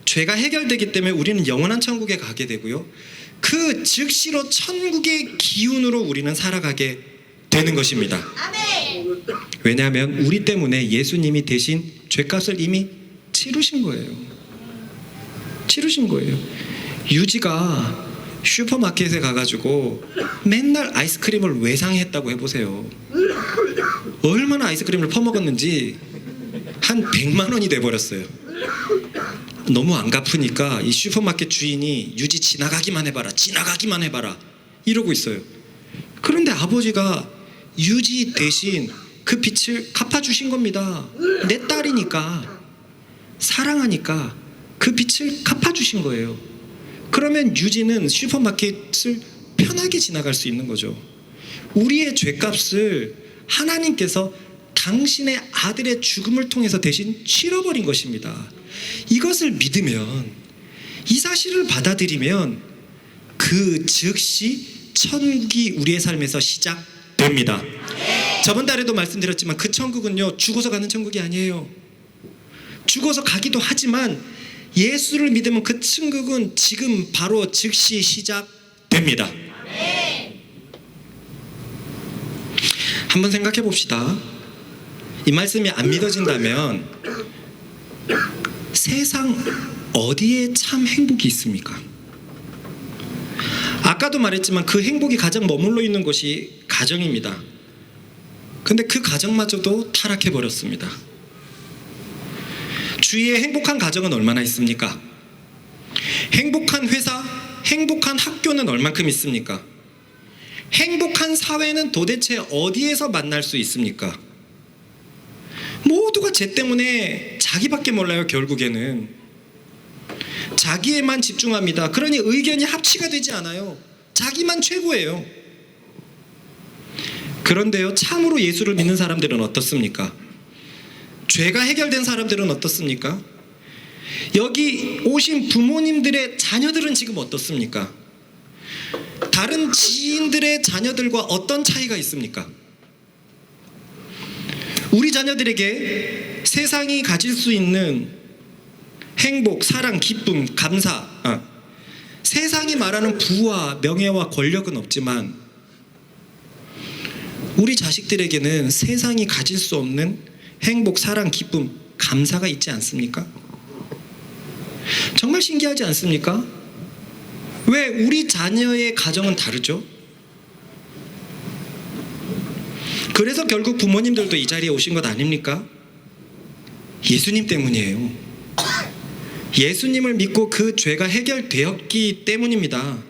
죄가 해결되기 때문에 우리는 영원한 천국에 가게 되고요, 그 즉시로 천국의 기운으로 우리는 살아가게 되는 것입니다. 왜냐하면 우리 때문에 예수님이 대신 죄값을 이미 치르신 거예요. 치르신 거예요. 유지가 슈퍼마켓에 가가지고 맨날 아이스크림을 외상했다고 해보세요. 얼마나 아이스크림을 퍼먹었는지 한 100만 원이 돼버렸어요. 너무 안 갚으니까 이 슈퍼마켓 주인이 유지 지나가기만 해봐라, 지나가기만 해봐라 이러고 있어요. 그런데 아버지가 유지 대신 그 빚을 갚아주신 겁니다. 내 딸이니까, 사랑하니까 그 빚을 갚아주신 거예요. 그러면 유지는 슈퍼마켓을 편하게 지나갈 수 있는 거죠. 우리의 죄값을 하나님께서 당신의 아들의 죽음을 통해서 대신 치러버린 것입니다. 이것을 믿으면, 이 사실을 받아들이면 그 즉시 천국이 우리의 삶에서 시작됩니다. 저번 달에도 말씀드렸지만 그 천국은요, 죽어서 가는 천국이 아니에요. 죽어서 가기도 하지만 예수를 믿으면 그 천국은 지금 바로 즉시 시작됩니다. 한번 생각해 봅시다. 이 말씀이 안 믿어진다면 세상 어디에 참 행복이 있습니까? 아까도 말했지만 그 행복이 가장 머물러 있는 곳이 가정입니다. 근데 그 가정마저도 타락해 버렸습니다. 주위에 행복한 가정은 얼마나 있습니까? 행복한 회사, 행복한 학교는 얼만큼 있습니까? 행복한 사회는 도대체 어디에서 만날 수 있습니까? 모두가 죄 때문에 자기밖에 몰라요. 결국에는 자기에만 집중합니다. 그러니 의견이 합치가 되지 않아요. 자기만 최고예요. 그런데요, 참으로 예수를 믿는 사람들은 어떻습니까? 죄가 해결된 사람들은 어떻습니까? 여기 오신 부모님들의 자녀들은 지금 어떻습니까? 다른 지인들의 자녀들과 어떤 차이가 있습니까? 우리 자녀들에게 세상이 가질 수 있는 행복, 사랑, 기쁨, 감사, 세상이 말하는 부와 명예와 권력은 없지만 우리 자식들에게는 세상이 가질 수 없는 행복, 사랑, 기쁨, 감사가 있지 않습니까? 정말 신기하지 않습니까? 왜 우리 자녀의 가정은 다르죠? 그래서 결국 부모님들도 이 자리에 오신 것 아닙니까? 예수님 때문이에요. 예수님을 믿고 그 죄가 해결되었기 때문입니다.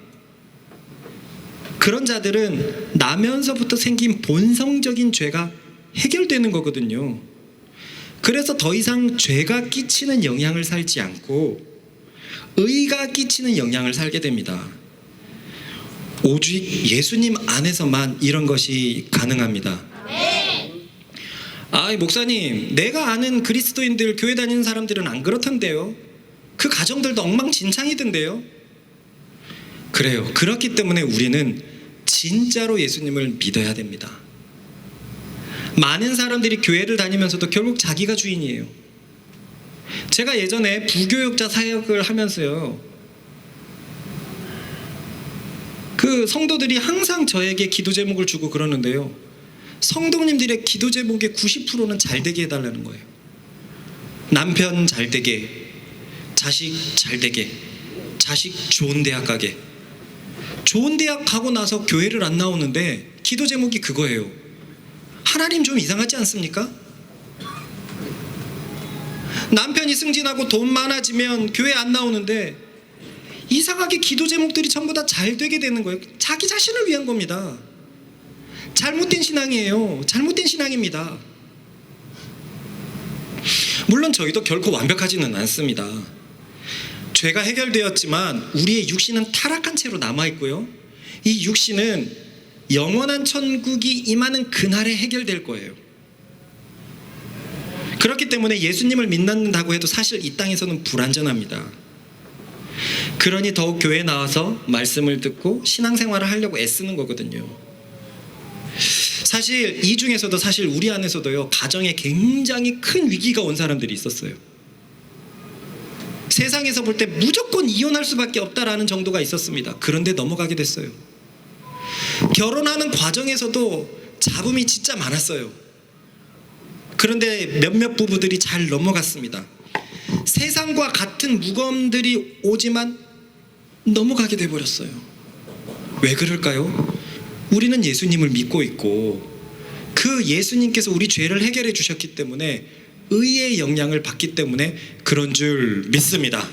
그런 자들은 나면서부터 생긴 본성적인 죄가 해결되는 거거든요. 그래서 더 이상 죄가 끼치는 영향을 살지 않고 의가 끼치는 영향을 살게 됩니다. 오직 예수님 안에서만 이런 것이 가능합니다. 목사님, 내가 아는 그리스도인들, 교회 다니는 사람들은 안 그렇던데요. 그 가정들도 엉망진창이던데요. 그래요. 그렇기 때문에 우리는 진짜로 예수님을 믿어야 됩니다. 많은 사람들이 교회를 다니면서도 결국 자기가 주인이에요. 제가 예전에 부교육자 사역을 하면서요, 그 성도들이 항상 저에게 기도 제목을 주고 그러는데요, 성도님들의 기도 제목의 90%는 잘 되게 해달라는 거예요. 남편 잘 되게, 자식 잘 되게, 자식 좋은 대학 가게. 좋은 대학 가고 나서 교회를 안 나오는데 기도 제목이 그거예요. 하나님 좀 이상하지 않습니까? 남편이 승진하고 돈 많아지면 교회 안 나오는데 이상하게 기도 제목들이 전부 다 잘 되게 되는 거예요. 자기 자신을 위한 겁니다. 잘못된 신앙이에요. 잘못된 신앙입니다. 물론 저희도 결코 완벽하지는 않습니다. 죄가 해결되었지만 우리의 육신은 타락한 채로 남아있고요. 이 육신은 영원한 천국이 임하는 그날에 해결될 거예요. 그렇기 때문에 예수님을 믿는다고 해도 사실 이 땅에서는 불완전합니다. 그러니 더욱 교회에 나와서 말씀을 듣고 신앙생활을 하려고 애쓰는 거거든요. 사실 이 중에서도 사실 우리 안에서도요, 가정에 굉장히 큰 위기가 온 사람들이 있었어요. 세상에서 볼 때 무조건 이혼할 수밖에 없다라는 정도가 있었습니다. 그런데 넘어가게 됐어요. 결혼하는 과정에서도 잡음이 진짜 많았어요. 그런데 몇몇 부부들이 잘 넘어갔습니다. 세상과 같은 무거움들이 오지만 넘어가게 돼버렸어요. 왜 그럴까요? 우리는 예수님을 믿고 있고 그 예수님께서 우리 죄를 해결해 주셨기 때문에 의의 영향을 받기 때문에 그런 줄 믿습니다.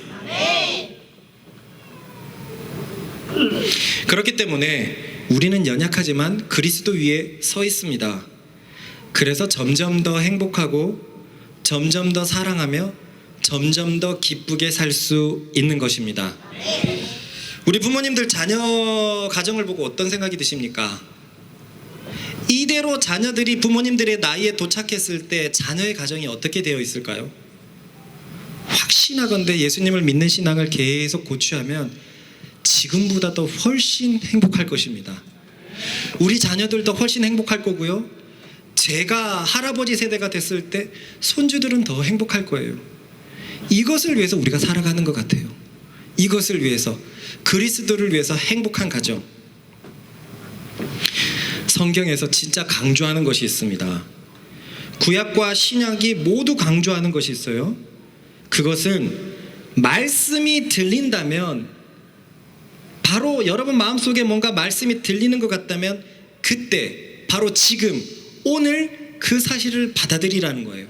그렇기 때문에 우리는 연약하지만 그리스도 위에 서 있습니다. 그래서 점점 더 행복하고 점점 더 사랑하며 점점 더 기쁘게 살 수 있는 것입니다. 우리 부모님들 자녀 가정을 보고 어떤 생각이 드십니까? 이대로 자녀들이 부모님들의 나이에 도착했을 때 자녀의 가정이 어떻게 되어 있을까요? 확신하건대 예수님을 믿는 신앙을 계속 고취하면 지금보다 더 훨씬 행복할 것입니다. 우리 자녀들도 훨씬 행복할 거고요. 제가 할아버지 세대가 됐을 때 손주들은 더 행복할 거예요. 이것을 위해서 우리가 살아가는 것 같아요. 이것을 위해서, 그리스도를 위해서 행복한 가정. 성경에서 진짜 강조하는 것이 있습니다. 구약과 신약이 모두 강조하는 것이 있어요. 그것은 말씀이 들린다면, 바로 여러분 마음속에 뭔가 말씀이 들리는 것 같다면 그때 바로 지금 오늘 그 사실을 받아들이라는 거예요.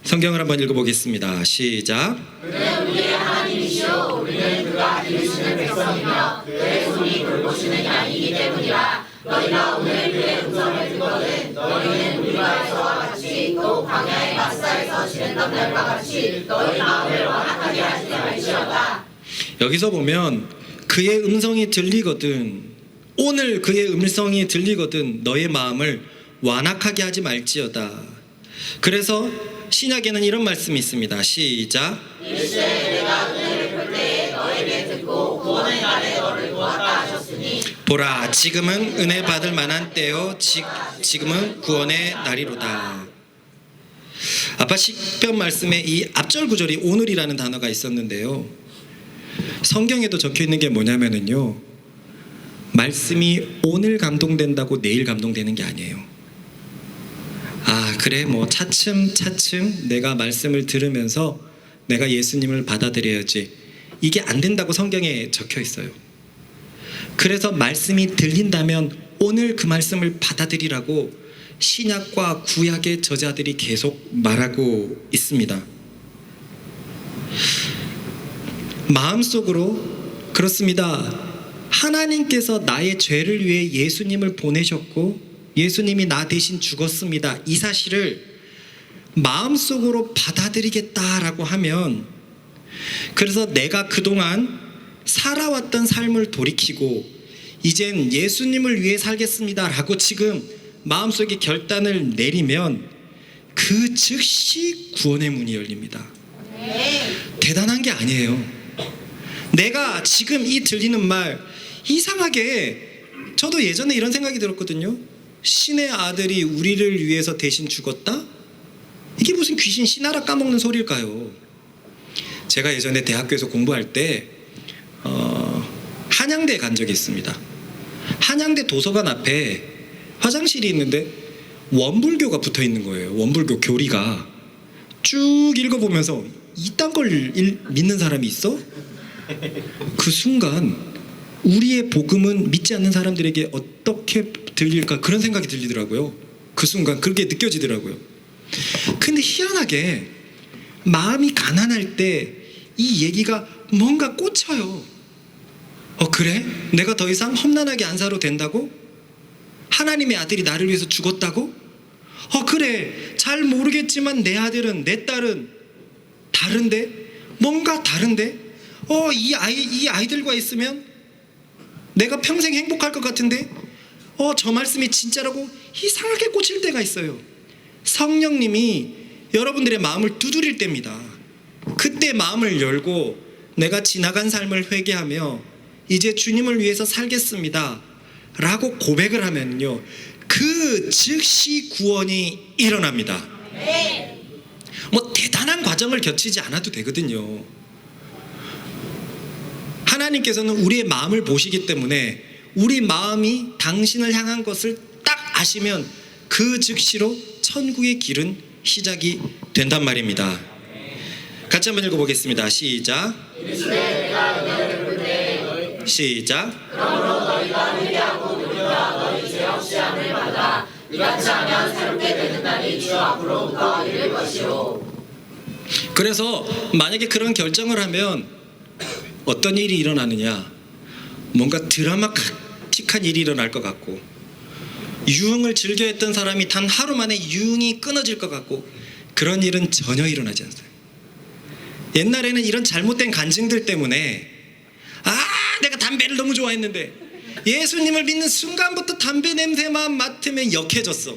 성경을 한번 읽어보겠습니다. 시작. 그는 우리의 하나님이시오 우리는 그가 기르시는 백성이며 그의 손이 돌보시는 양이기 때문이라. 너희가 오늘 그의 음성을 듣거든 너희는 우리와에서와 같이 또 광야의 마사에서 지냈던 날과 같이 너희 마음을 완악하게 하지 말지어다. 여기서 보면 그의 음성이 들리거든, 오늘 그의 음성이 들리거든 너의 마음을 완악하게 하지 말지어다. 그래서 신약에는 이런 말씀이 있습니다. 시작. 일세 내가 은혜를 볼 때에 너에게 듣고 구원의 날에 너를 도왔다 하셨으니 보라, 지금은 은혜 받을 만한 때요 지금은 구원의 날이로다. 아까 시편 말씀에 이 앞절 구절이 오늘이라는 단어가 있었는데요, 성경에도 적혀 있는 게 뭐냐면은요, 말씀이 오늘 감동된다고 내일 감동되는 게 아니에요. 아, 그래, 뭐 차츰 내가 말씀을 들으면서 내가 예수님을 받아들여야지, 이게 안 된다고 성경에 적혀 있어요. 그래서 말씀이 들린다면 오늘 그 말씀을 받아들이라고 신약과 구약의 저자들이 계속 말하고 있습니다. 마음속으로 그렇습니다. 하나님께서 나의 죄를 위해 예수님을 보내셨고 예수님이 나 대신 죽었습니다. 이 사실을 마음속으로 받아들이겠다라고 하면, 그래서 내가 그동안 살아왔던 삶을 돌이키고 이젠 예수님을 위해 살겠습니다라고 지금 마음속에 결단을 내리면 그 즉시 구원의 문이 열립니다. 대단한 게 아니에요. 내가 지금 이 들리는 말, 이상하게 저도 예전에 이런 생각이 들었거든요. 신의 아들이 우리를 위해서 대신 죽었다? 이게 무슨 귀신 씨나라 까먹는 소리일까요? 제가 예전에 대학교에서 공부할 때 한양대에 간 적이 있습니다. 한양대 도서관 앞에 화장실이 있는데 원불교가 붙어 있는 거예요. 원불교 교리가 쭉 읽어보면서 이딴 걸 믿는 사람이 있어? 그 순간 우리의 복음은 믿지 않는 사람들에게 어떻게 들릴까, 그런 생각이 들리더라고요. 그 순간 그렇게 느껴지더라고요. 근데 희한하게 마음이 가난할 때 이 얘기가 뭔가 꽂혀요. 그래? 내가 더 이상 험난하게 안 살아도 된다고? 하나님의 아들이 나를 위해서 죽었다고? 그래. 잘 모르겠지만 내 아들은, 내 딸은 다른데? 뭔가 다른데? 이 아이들과 있으면 내가 평생 행복할 것 같은데? 저 말씀이 진짜라고 이상하게 꽂힐 때가 있어요. 성령님이 여러분들의 마음을 두드릴 때입니다. 그때 마음을 열고 내가 지나간 삶을 회개하며 이제 주님을 위해서 살겠습니다 라고 고백을 하면요, 그 즉시 구원이 일어납니다. 뭐 대단한 과정을 거치지 않아도 되거든요. 하나님께서는 우리의 마음을 보시기 때문에 우리 마음이 당신을 향한 것을 딱 아시면 그 즉시로 천국의 길은 시작이 된단 말입니다. 같이 한번 읽어보겠습니다. 시작. 시작. 그러므로 너희가 회개하고 돌이켜 너희 죄 없이 함을 받아 이같이 하면 새롭게 되는 날이 주 앞으로부터 이를 것이요. 그래서 만약에 그런 결정을 하면 어떤 일이 일어나느냐, 뭔가 드라마틱한 일이 일어날 것 같고, 유흥을 즐겨 했던 사람이 단 하루 만에 유흥이 끊어질 것 같고, 그런 일은 전혀 일어나지 않아요. 옛날에는 이런 잘못된 간증들 때문에 내가 담배를 너무 좋아했는데 예수님을 믿는 순간부터 담배 냄새만 맡으면 역해졌어.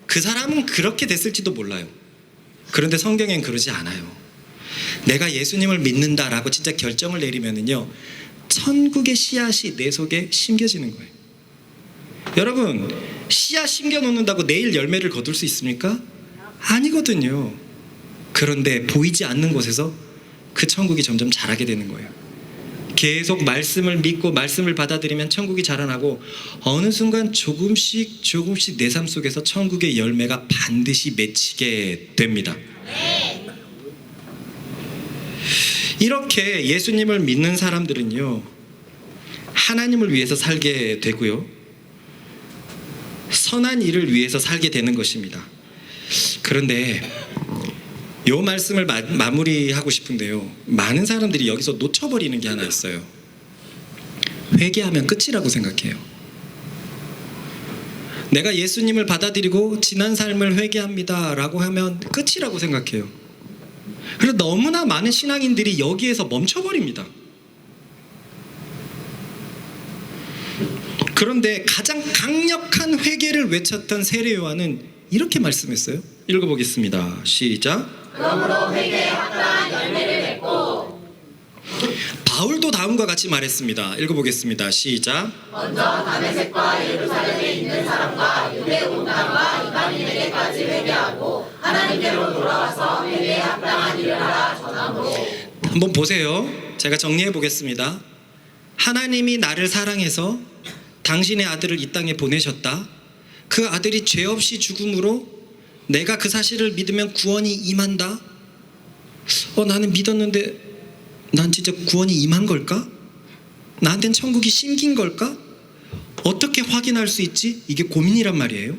그 사람은 그렇게 됐을지도 몰라요. 그런데 성경엔 그러지 않아요. 내가 예수님을 믿는다라고 진짜 결정을 내리면은요, 천국의 씨앗이 내 속에 심겨지는 거예요. 여러분, 씨앗 심겨놓는다고 내일 열매를 거둘 수 있습니까? 아니거든요. 그런데 보이지 않는 곳에서 그 천국이 점점 자라게 되는 거예요. 계속 말씀을 믿고 말씀을 받아들이면 천국이 자라나고, 어느 순간 조금씩 내 삶 속에서 천국의 열매가 반드시 맺히게 됩니다. 이렇게 예수님을 믿는 사람들은요, 하나님을 위해서 살게 되고요, 선한 일을 위해서 살게 되는 것입니다. 그런데 이 말씀을 마무리하고 싶은데요, 많은 사람들이 여기서 놓쳐버리는 게 하나 있어요. 회개하면 끝이라고 생각해요. 내가 예수님을 받아들이고 지난 삶을 회개합니다 라고 하면 끝이라고 생각해요. 그래서 너무나 많은 신앙인들이 여기에서 멈춰버립니다. 그런데 가장 강력한 회개를 외쳤던 세례 요한은 이렇게 말씀했어요. 읽어보겠습니다. 시작. 그러므로 회개에 합당한 열매를 맺고. 바울도 다음과 같이 말했습니다. 읽어보겠습니다. 시작. 먼저 다메섹과 예루살렘에 있는 사람과 유대 온 땅과 이방인에게까지 회개하고 하나님께로 돌아와서 회개에 합당한 일을 하라 전함으로. 한번 보세요. 제가 정리해 보겠습니다. 하나님이 나를 사랑해서 당신의 아들을 이 땅에 보내셨다. 그 아들이 죄 없이 죽음으로 내가 그 사실을 믿으면 구원이 임한다. 나는 믿었는데 난 진짜 구원이 임한 걸까? 나한텐 천국이 심긴 걸까? 어떻게 확인할 수 있지? 이게 고민이란 말이에요.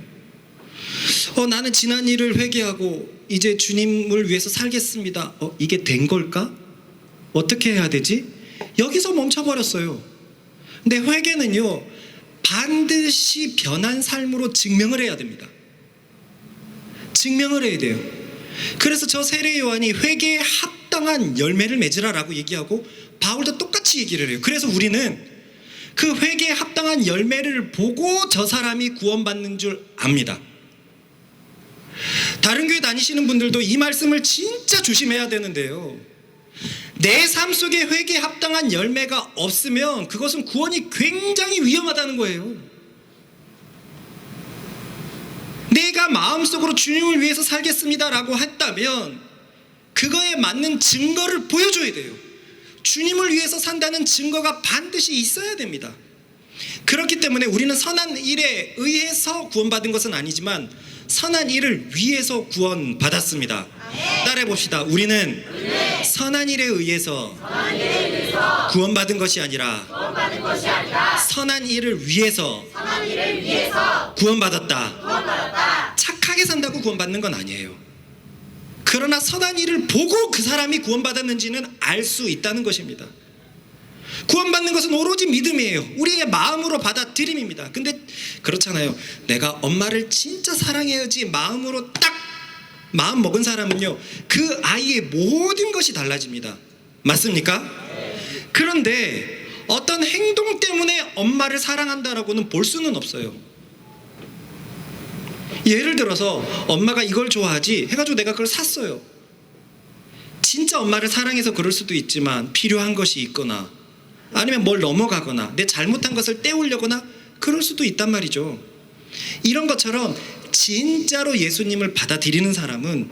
나는 지난 일을 회개하고 이제 주님을 위해서 살겠습니다. 이게 된 걸까? 어떻게 해야 되지? 여기서 멈춰버렸어요. 근데 회개는요, 반드시 변한 삶으로 증명을 해야 됩니다. 증명을 해야 돼요. 그래서 저 세례 요한이 회개에 합당한 열매를 맺으라라고 얘기하고, 바울도 똑같이 얘기를 해요. 그래서 우리는 그 회개에 합당한 열매를 보고 저 사람이 구원받는 줄 압니다. 다른 교회 다니시는 분들도 이 말씀을 진짜 조심해야 되는데요, 내 삶 속에 회개에 합당한 열매가 없으면 그것은 구원이 굉장히 위험하다는 거예요. 내가 마음속으로 주님을 위해서 살겠습니다라고 했다면 그거에 맞는 증거를 보여줘야 돼요. 주님을 위해서 산다는 증거가 반드시 있어야 됩니다. 그렇기 때문에 우리는 선한 일에 의해서 구원받은 것은 아니지만 선한 일을 위해서 구원받았습니다. 따라해 봅시다. 우리는 선한 일에 의해서 구원받은 것이 아니라 선한 일을 위해서 구원받았다. 착하게 산다고 구원받는 건 아니에요. 그러나 선한 일을 보고 그 사람이 구원받았는지는 알 수 있다는 것입니다. 구원받는 것은 오로지 믿음이에요. 우리의 마음으로 받아들임입니다. 근데 그렇잖아요. 내가 엄마를 진짜 사랑해야지 마음으로 딱 마음 먹은 사람은요, 그 아이의 모든 것이 달라집니다. 맞습니까? 그런데 어떤 행동 때문에 엄마를 사랑한다라고는 볼 수는 없어요. 예를 들어서 엄마가 이걸 좋아하지 해가지고 내가 그걸 샀어요. 진짜 엄마를 사랑해서 그럴 수도 있지만 필요한 것이 있거나 아니면 뭘 넘어가거나 내 잘못한 것을 때우려거나 그럴 수도 있단 말이죠. 이런 것처럼 진짜로 예수님을 받아들이는 사람은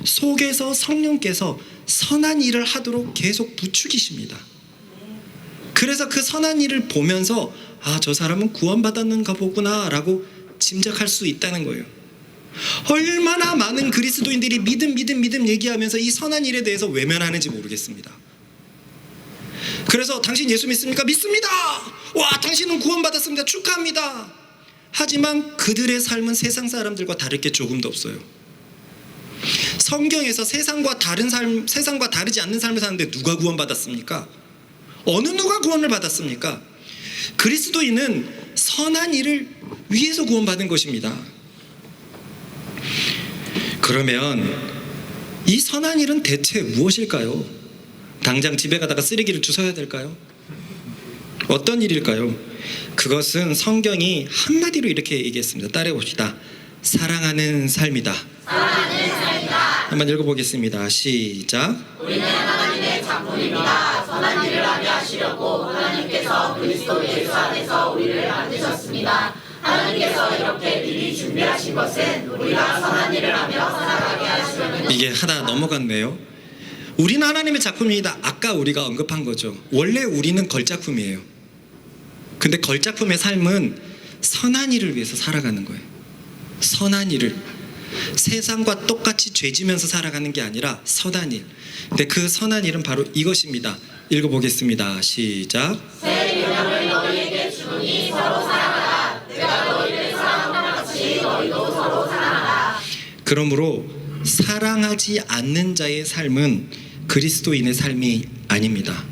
속에서 성령께서 선한 일을 하도록 계속 부추기십니다. 그래서 그 선한 일을 보면서 아, 저 사람은 구원받았는가 보구나 라고 짐작할 수 있다는 거예요. 얼마나 많은 그리스도인들이 믿음 얘기하면서 이 선한 일에 대해서 외면하는지 모르겠습니다. 그래서 당신 예수 믿습니까? 믿습니다. 와, 당신은 구원받았습니다. 축하합니다. 하지만 그들의 삶은 세상 사람들과 다를 게 조금도 없어요. 성경에서 세상과 다르지 않는 삶을 사는데 누가 구원받았습니까? 어느 누가 구원을 받았습니까? 그리스도인은 선한 일을 위해서 구원받은 것입니다. 그러면 이 선한 일은 대체 무엇일까요? 당장 집에 가다가 쓰레기를 주워야 될까요? 어떤 일일까요? 그것은 성경이 한마디로 이렇게 얘기했습니다. 따라해봅시다. 사랑하는 삶이다. 사랑하는 삶이다. 한번 읽어보겠습니다. 시작. 우리는 하나님의 작품입니다. 선한 일을 하게 하시려고 하나님께서 그리스도 예수 안에서 우리를 만드셨습니다. 하나님께서 이렇게 미리 준비하신 것은 우리가 선한 일을 하며 살아가게 하시려는 이게 하다 넘어갔네요. 우리는 하나님의 작품입니다. 아까 우리가 언급한 거죠. 원래 우리는 걸작품이에요. 근데 걸작품의 삶은 선한 일을 위해서 살아가는 거예요. 선한 일을. 세상과 똑같이 죄지면서 살아가는 게 아니라 선한 일. 근데 그 선한 일은 바로 이것입니다. 읽어보겠습니다. 시작. 새 계명을 너희에게 주노니 서로 사랑하라. 내가 너희를 사랑한 것 같이 너희도 서로 사랑하라. 그러므로 사랑하지 않는 자의 삶은 그리스도인의 삶이 아닙니다.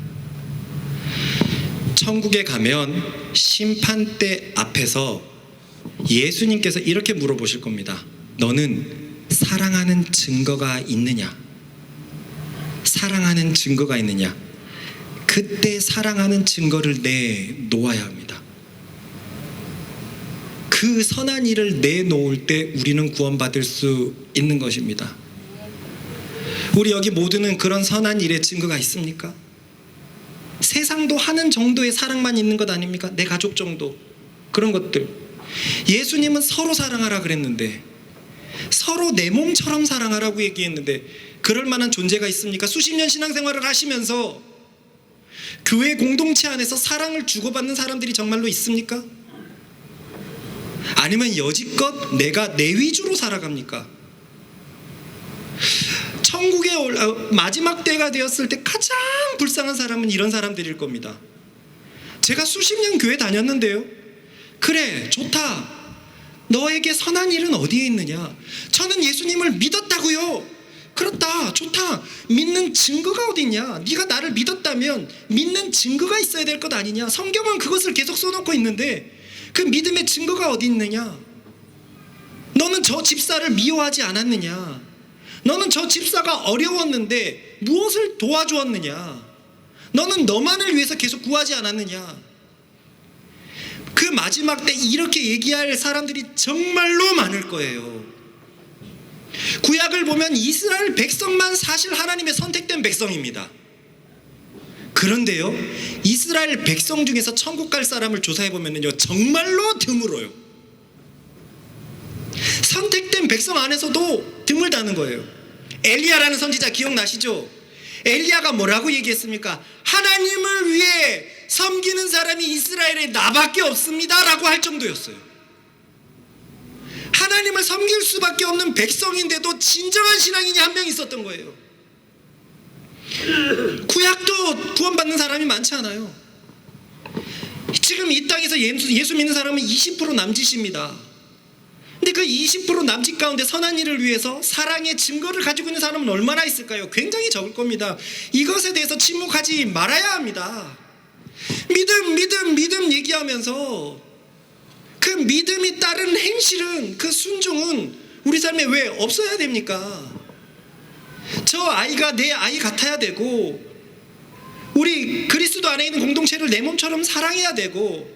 천국에 가면 심판대 앞에서 예수님께서 이렇게 물어보실 겁니다. 너는 사랑하는 증거가 있느냐? 사랑하는 증거가 있느냐? 그때 사랑하는 증거를 내놓아야 합니다. 그 선한 일을 내놓을 때 우리는 구원받을 수 있는 것입니다. 우리 여기 모두는 그런 선한 일의 증거가 있습니까? 세상도 하는 정도의 사랑만 있는 것 아닙니까? 내 가족 정도 그런 것들. 예수님은 서로 사랑하라 그랬는데 서로 내 몸처럼 사랑하라고 얘기했는데 그럴 만한 존재가 있습니까? 수십 년 신앙생활을 하시면서 교회 공동체 안에서 사랑을 주고받는 사람들이 정말로 있습니까? 아니면 여지껏 내가 내 위주로 살아갑니까? 천국의 마지막 때가 되었을 때 가장 불쌍한 사람은 이런 사람들일 겁니다. 제가 수십 년 교회 다녔는데요. 그래, 좋다. 너에게 선한 일은 어디에 있느냐? 저는 예수님을 믿었다고요. 그렇다, 좋다. 믿는 증거가 어디 있냐? 네가 나를 믿었다면 믿는 증거가 있어야 될 것 아니냐? 성경은 그것을 계속 써놓고 있는데 그 믿음의 증거가 어디 있느냐? 너는 저 집사를 미워하지 않았느냐? 너는 저 집사가 어려웠는데 무엇을 도와주었느냐? 너는 너만을 위해서 계속 구하지 않았느냐? 그 마지막 때 이렇게 얘기할 사람들이 정말로 많을 거예요. 구약을 보면 이스라엘 백성만 사실 하나님의 선택된 백성입니다. 그런데요, 이스라엘 백성 중에서 천국 갈 사람을 조사해보면요, 정말로 드물어요. 선택된 백성 안에서도 드물다는 거예요. 엘리야라는 선지자 기억나시죠? 엘리야가 뭐라고 얘기했습니까? 하나님을 위해 섬기는 사람이 이스라엘에 나밖에 없습니다 라고 할 정도였어요. 하나님을 섬길 수밖에 없는 백성인데도 진정한 신앙인이 한 명 있었던 거예요. 구약도 구원받는 사람이 많지 않아요. 지금 이 땅에서 예수 믿는 사람은 20% 남짓입니다. 근데 그 20% 남짓 가운데 선한 일을 위해서 사랑의 증거를 가지고 있는 사람은 얼마나 있을까요? 굉장히 적을 겁니다. 이것에 대해서 침묵하지 말아야 합니다. 믿음 얘기하면서 그 믿음이 따른 행실은, 그 순종은 우리 삶에 왜 없어야 됩니까? 저 아이가 내 아이 같아야 되고, 우리 그리스도 안에 있는 공동체를 내 몸처럼 사랑해야 되고,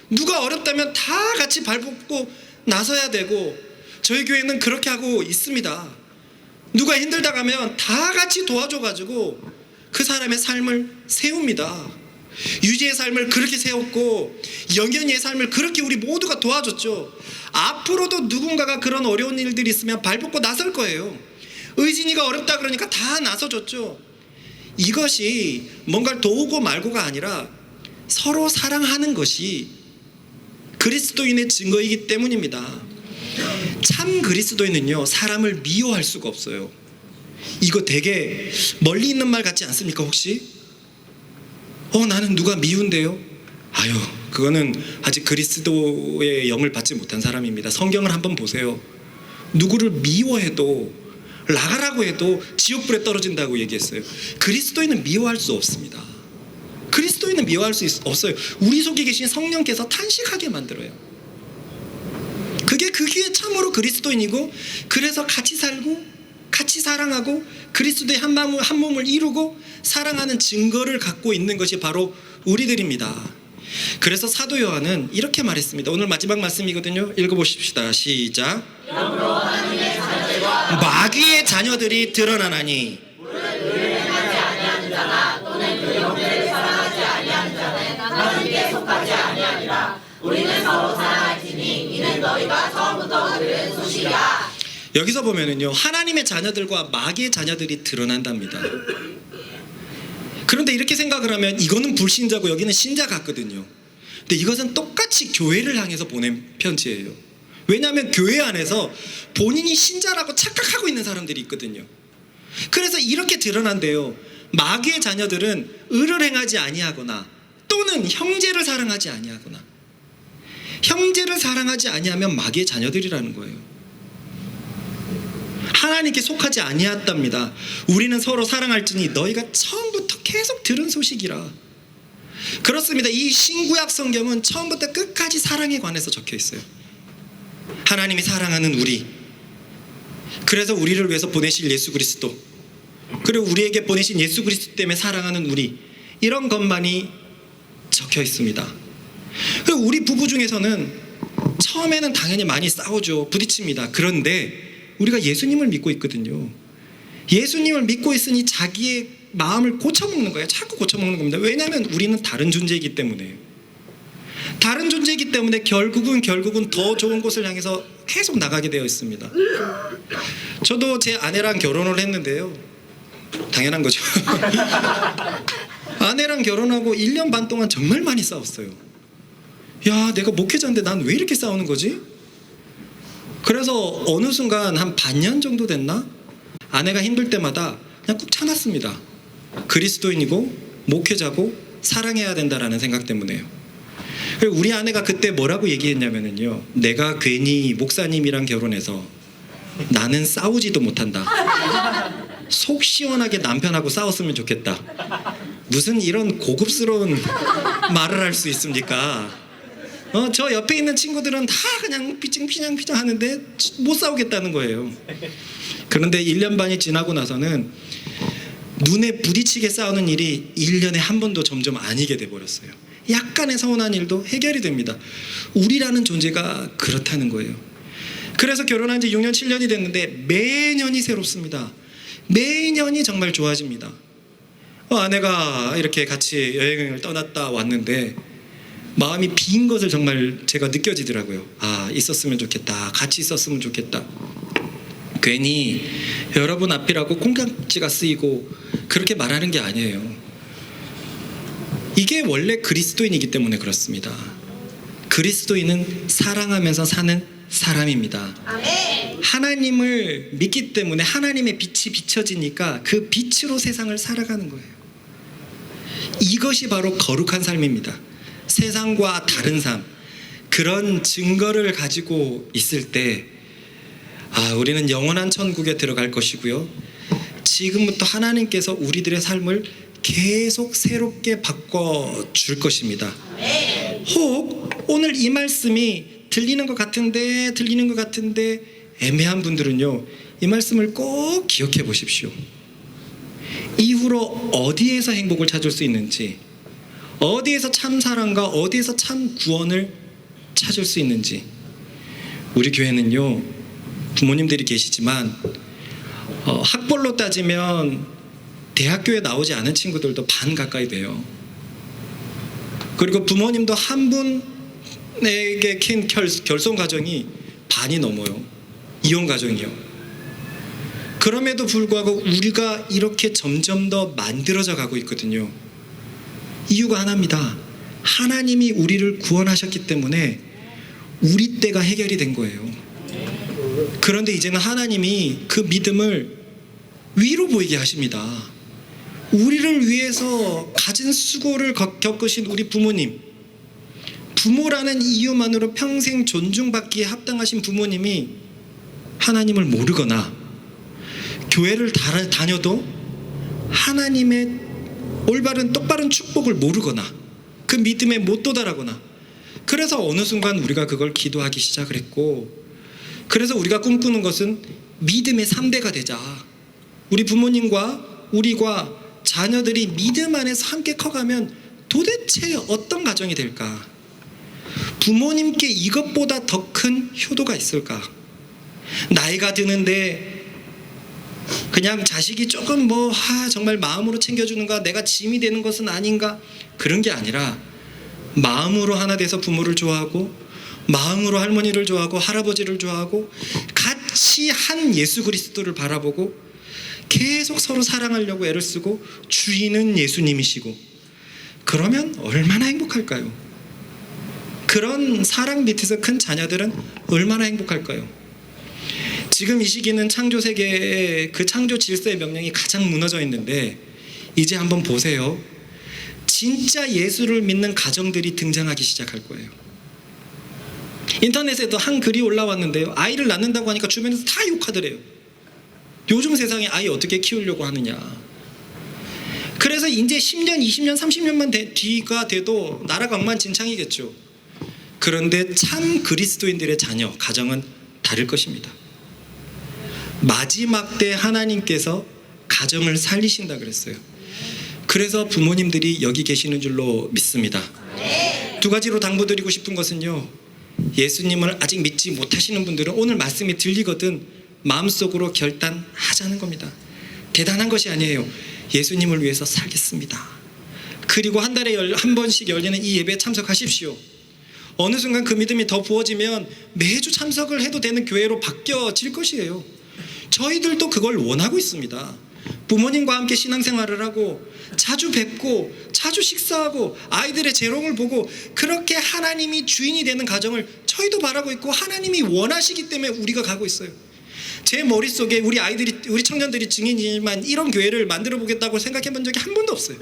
누가 어렵다면 다 같이 발벗고 나서야 되고, 저희 교회는 그렇게 하고 있습니다. 누가 힘들다 가면 다 같이 도와줘가지고 그 사람의 삶을 세웁니다. 유지의 삶을 그렇게 세웠고, 영현이의 삶을 그렇게 우리 모두가 도와줬죠. 앞으로도 누군가가 그런 어려운 일들이 있으면 발벗고 나설 거예요. 의진이가 어렵다 그러니까 다 나서줬죠. 이것이 뭔가를 도우고 말고가 아니라 서로 사랑하는 것이 그리스도인의 증거이기 때문입니다. 참 그리스도인은요, 사람을 미워할 수가 없어요. 이거 되게 멀리 있는 말 같지 않습니까? 혹시 나는 누가 미운데요? 아유, 그거는 아직 그리스도의 영을 받지 못한 사람입니다. 성경을 한번 보세요. 누구를 미워해도, 나가라고 해도 지옥불에 떨어진다고 얘기했어요. 그리스도인은 미워할 수 없습니다. 그리스도인은 미워할 수 없어요. 우리 속에 계신 성령께서 탄식하게 만들어요. 그게 참으로 그리스도인이고, 그래서 같이 살고 같이 사랑하고 그리스도의 한 몸을 이루고 사랑하는 증거를 갖고 있는 것이 바로 우리들입니다. 그래서 사도 요한은 이렇게 말했습니다. 오늘 마지막 말씀이거든요. 읽어보십시다. 시작. 이러므로 하나님의 자녀들과 마귀의 자녀들이 드러나나니, 의를 행하지 아니하는 자나 또는 그 형제를 사랑하지 아니하는 자는 하나님께 속하지 아니하니라. 우리는 서로 사랑할지니 이는 너희가 처음부터 들은 소식이야. 여기서 보면은요, 하나님의 자녀들과 마귀의 자녀들이 드러난답니다. 그런데 이렇게 생각을 하면 이거는 불신자고 여기는 신자 같거든요. 근데 이것은 똑같이 교회를 향해서 보낸 편지예요. 왜냐하면 교회 안에서 본인이 신자라고 착각하고 있는 사람들이 있거든요. 그래서 이렇게 드러난대요. 마귀의 자녀들은 의를 행하지 아니하거나 또는 형제를 사랑하지 아니하거나, 형제를 사랑하지 아니하면 마귀의 자녀들이라는 거예요. 하나님께 속하지 아니하답니다. 우리는 서로 사랑할지니 너희가 처음부터 계속 들은 소식이라. 그렇습니다. 이 신구약 성경은 처음부터 끝까지 사랑에 관해서 적혀 있어요. 하나님이 사랑하는 우리, 그래서 우리를 위해서 보내실 예수 그리스도, 그리고 우리에게 보내신 예수 그리스도 때문에 사랑하는 우리, 이런 것만이 적혀 있습니다. 그리고 우리 부부 중에서는 처음에는 당연히 많이 싸우죠. 부딪힙니다. 그런데 우리가 예수님을 믿고 있거든요. 예수님을 믿고 있으니 자기의 마음을 고쳐먹는 거예요. 자꾸 고쳐먹는 겁니다. 왜냐하면 우리는 다른 존재이기 때문에. 다른 존재이기 때문에 결국은 더 좋은 곳을 향해서 계속 나가게 되어 있습니다. 저도 제 아내랑 결혼을 했는데요. 당연한 거죠. 아내랑 결혼하고 1년 반 동안 정말 많이 싸웠어요. 야, 내가 목회자인데 난 왜 이렇게 싸우는 거지? 그래서 어느 순간 한 반년 정도 됐나? 아내가 힘들 때마다 그냥 꾹 참았습니다. 그리스도인이고 목회자고 사랑해야 된다라는 생각 때문에요. 그리고 우리 아내가 그때 뭐라고 얘기했냐면요, 내가 괜히 목사님이랑 결혼해서 나는 싸우지도 못한다. 속 시원하게 남편하고 싸웠으면 좋겠다. 무슨 이런 고급스러운 말을 할 수 있습니까? 저 옆에 있는 친구들은 다 그냥 피칭피장 하는데 못 싸우겠다는 거예요. 그런데 1년 반이 지나고 나서는 눈에 부딪히게 싸우는 일이 1년에 한 번도 점점 아니게 돼버렸어요. 약간의 서운한 일도 해결이 됩니다. 우리라는 존재가 그렇다는 거예요. 그래서 결혼한 지 6년 7년이 됐는데 매년이 새롭습니다. 매년이 정말 좋아집니다. 아내가 이렇게 같이 여행을 떠났다 왔는데 마음이 빈 것을 정말 제가 느껴지더라고요. 아, 있었으면 좋겠다. 같이 있었으면 좋겠다. 괜히 여러분 앞이라고 콩깍지가 쓰이고 그렇게 말하는 게 아니에요. 이게 원래 그리스도인이기 때문에 그렇습니다. 그리스도인은 사랑하면서 사는 사람입니다. 아멘. 하나님을 믿기 때문에 하나님의 빛이 비춰지니까 그 빛으로 세상을 살아가는 거예요. 이것이 바로 거룩한 삶입니다. 세상과 다른 삶, 그런 증거를 가지고 있을 때 우리는 영원한 천국에 들어갈 것이고요, 지금부터 하나님께서 우리들의 삶을 계속 새롭게 바꿔줄 것입니다. 혹 오늘 이 말씀이 들리는 것 같은데 애매한 분들은요, 이 말씀을 꼭 기억해 보십시오. 이후로 어디에서 행복을 찾을 수 있는지, 어디에서 참 사랑과 어디에서 참 구원을 찾을 수 있는지. 우리 교회는요, 부모님들이 계시지만 학벌로 따지면 대학교에 나오지 않은 친구들도 반 가까이 돼요. 그리고 부모님도 한 분에게 킨 결손 가정이 반이 넘어요. 이혼 가정이요. 그럼에도 불구하고 우리가 이렇게 점점 더 만들어져 가고 있거든요. 이유가 하나입니다. 하나님이 우리를 구원하셨기 때문에 우리 때가 해결이 된 거예요. 그런데 이제는 하나님이 그 믿음을 위로 보이게 하십니다. 우리를 위해서 가진 수고를 겪으신 우리 부모님, 부모라는 이유만으로 평생 존중받기에 합당하신 부모님이 하나님을 모르거나 교회를 다녀도 하나님의 올바른 똑바른 축복을 모르거나 그 믿음에 못 도달하거나, 그래서 어느 순간 우리가 그걸 기도하기 시작을 했고, 그래서 우리가 꿈꾸는 것은 믿음의 3대가 되자. 우리 부모님과 우리가 자녀들이 믿음 안에서 함께 커가면 도대체 어떤 가정이 될까? 부모님께 이것보다 더 큰 효도가 있을까? 나이가 드는데 그냥 자식이 조금 정말 마음으로 챙겨주는가, 내가 짐이 되는 것은 아닌가, 그런 게 아니라 마음으로 하나 돼서 부모를 좋아하고, 마음으로 할머니를 좋아하고, 할아버지를 좋아하고, 같이 한 예수 그리스도를 바라보고 계속 서로 사랑하려고 애를 쓰고, 주인은 예수님이시고, 그러면 얼마나 행복할까요? 그런 사랑 밑에서 큰 자녀들은 얼마나 행복할까요? 지금 이 시기는 창조 세계의 그 창조 질서의 명령이 가장 무너져 있는데, 이제 한번 보세요. 진짜 예수를 믿는 가정들이 등장하기 시작할 거예요. 인터넷에도 한 글이 올라왔는데요, 아이를 낳는다고 하니까 주변에서 다 욕하더래요. 요즘 세상에 아이 어떻게 키우려고 하느냐. 그래서 이제 10년, 20년, 30년만 뒤가 돼도 나라가 엉망진창이겠죠. 그런데 참 그리스도인들의 자녀, 가정은 다를 것입니다. 마지막 때 하나님께서 가정을 살리신다 그랬어요. 그래서 부모님들이 여기 계시는 줄로 믿습니다. 두 가지로 당부드리고 싶은 것은요, 예수님을 아직 믿지 못하시는 분들은 오늘 말씀이 들리거든 마음속으로 결단하자는 겁니다. 대단한 것이 아니에요. 예수님을 위해서 살겠습니다. 그리고 한 달에 한 번씩 열리는 이 예배에 참석하십시오. 어느 순간 그 믿음이 더 부어지면 매주 참석을 해도 되는 교회로 바뀌어질 것이에요. 저희들도 그걸 원하고 있습니다. 부모님과 함께 신앙생활을 하고 자주 뵙고 자주 식사하고 아이들의 재롱을 보고, 그렇게 하나님이 주인이 되는 가정을 저희도 바라고 있고 하나님이 원하시기 때문에 우리가 가고 있어요. 제 머릿속에 우리 청년들이 증인이지만 이런 교회를 만들어 보겠다고 생각해 본 적이 한 번도 없어요.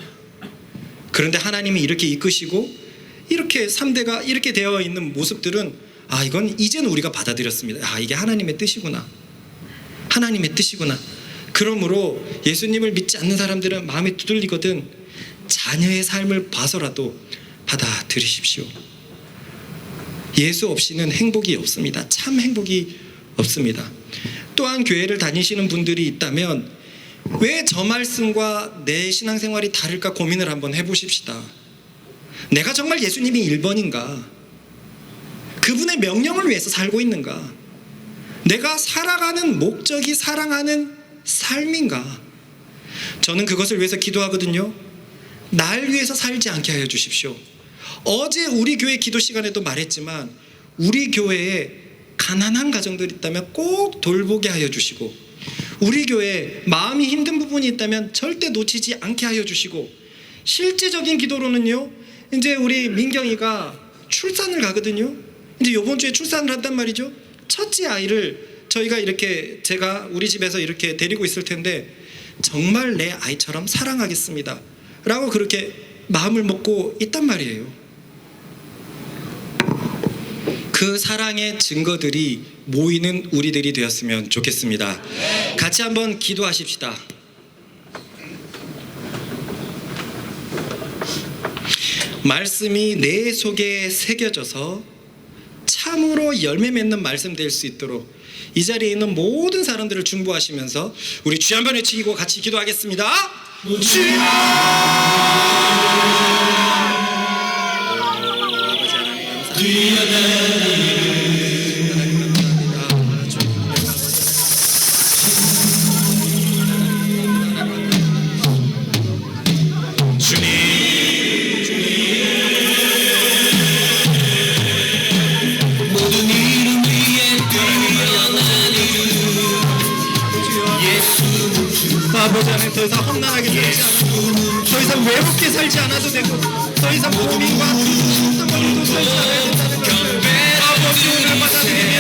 그런데 하나님이 이렇게 이끄시고 이렇게 3대가 이렇게 되어 있는 모습들은, 이건 이제는 우리가 받아들였습니다. 이게 하나님의 뜻이구나. 하나님의 뜻이구나. 그러므로 예수님을 믿지 않는 사람들은 마음이 두들리거든 자녀의 삶을 봐서라도 받아들이십시오. 예수 없이는 행복이 없습니다. 참 행복이 없습니다. 또한 교회를 다니시는 분들이 있다면 왜 저 말씀과 내 신앙생활이 다를까 고민을 한번 해보십시다. 내가 정말 예수님이 1번인가? 그분의 명령을 위해서 살고 있는가? 내가 살아가는 목적이 사랑하는 삶인가? 저는 그것을 위해서 기도하거든요. 날 위해서 살지 않게 하여 주십시오. 어제 우리 교회 기도 시간에도 말했지만 우리 교회에 가난한 가정들이 있다면 꼭 돌보게 하여 주시고, 우리 교회에 마음이 힘든 부분이 있다면 절대 놓치지 않게 하여 주시고, 실제적인 기도로는요, 이제 우리 민경이가 출산을 가거든요. 이제 이번 주에 출산을 한단 말이죠. 첫째 아이를 제가 우리 집에서 이렇게 데리고 있을 텐데, 정말 내 아이처럼 사랑하겠습니다 라고 그렇게 마음을 먹고 있단 말이에요. 그 사랑의 증거들이 모이는 우리들이 되었으면 좋겠습니다. 같이 한번 기도하십시다. 말씀이 내 속에 새겨져서 참으로 열매 맺는 말씀 될 수 있도록 이 자리에 있는 모든 사람들을 중보하시면서 우리 주여 한번 외치고 같이 기도하겠습니다. 주여! 아버지 하나님 아버지 하나님 더 이상 험난하게 살지 않아도 더 이상 외롭게 살지 않아도 되고 더 이상 고민과 힘든 것도 살지 않아야 된다는 것을 아버지 오늘 받아들이며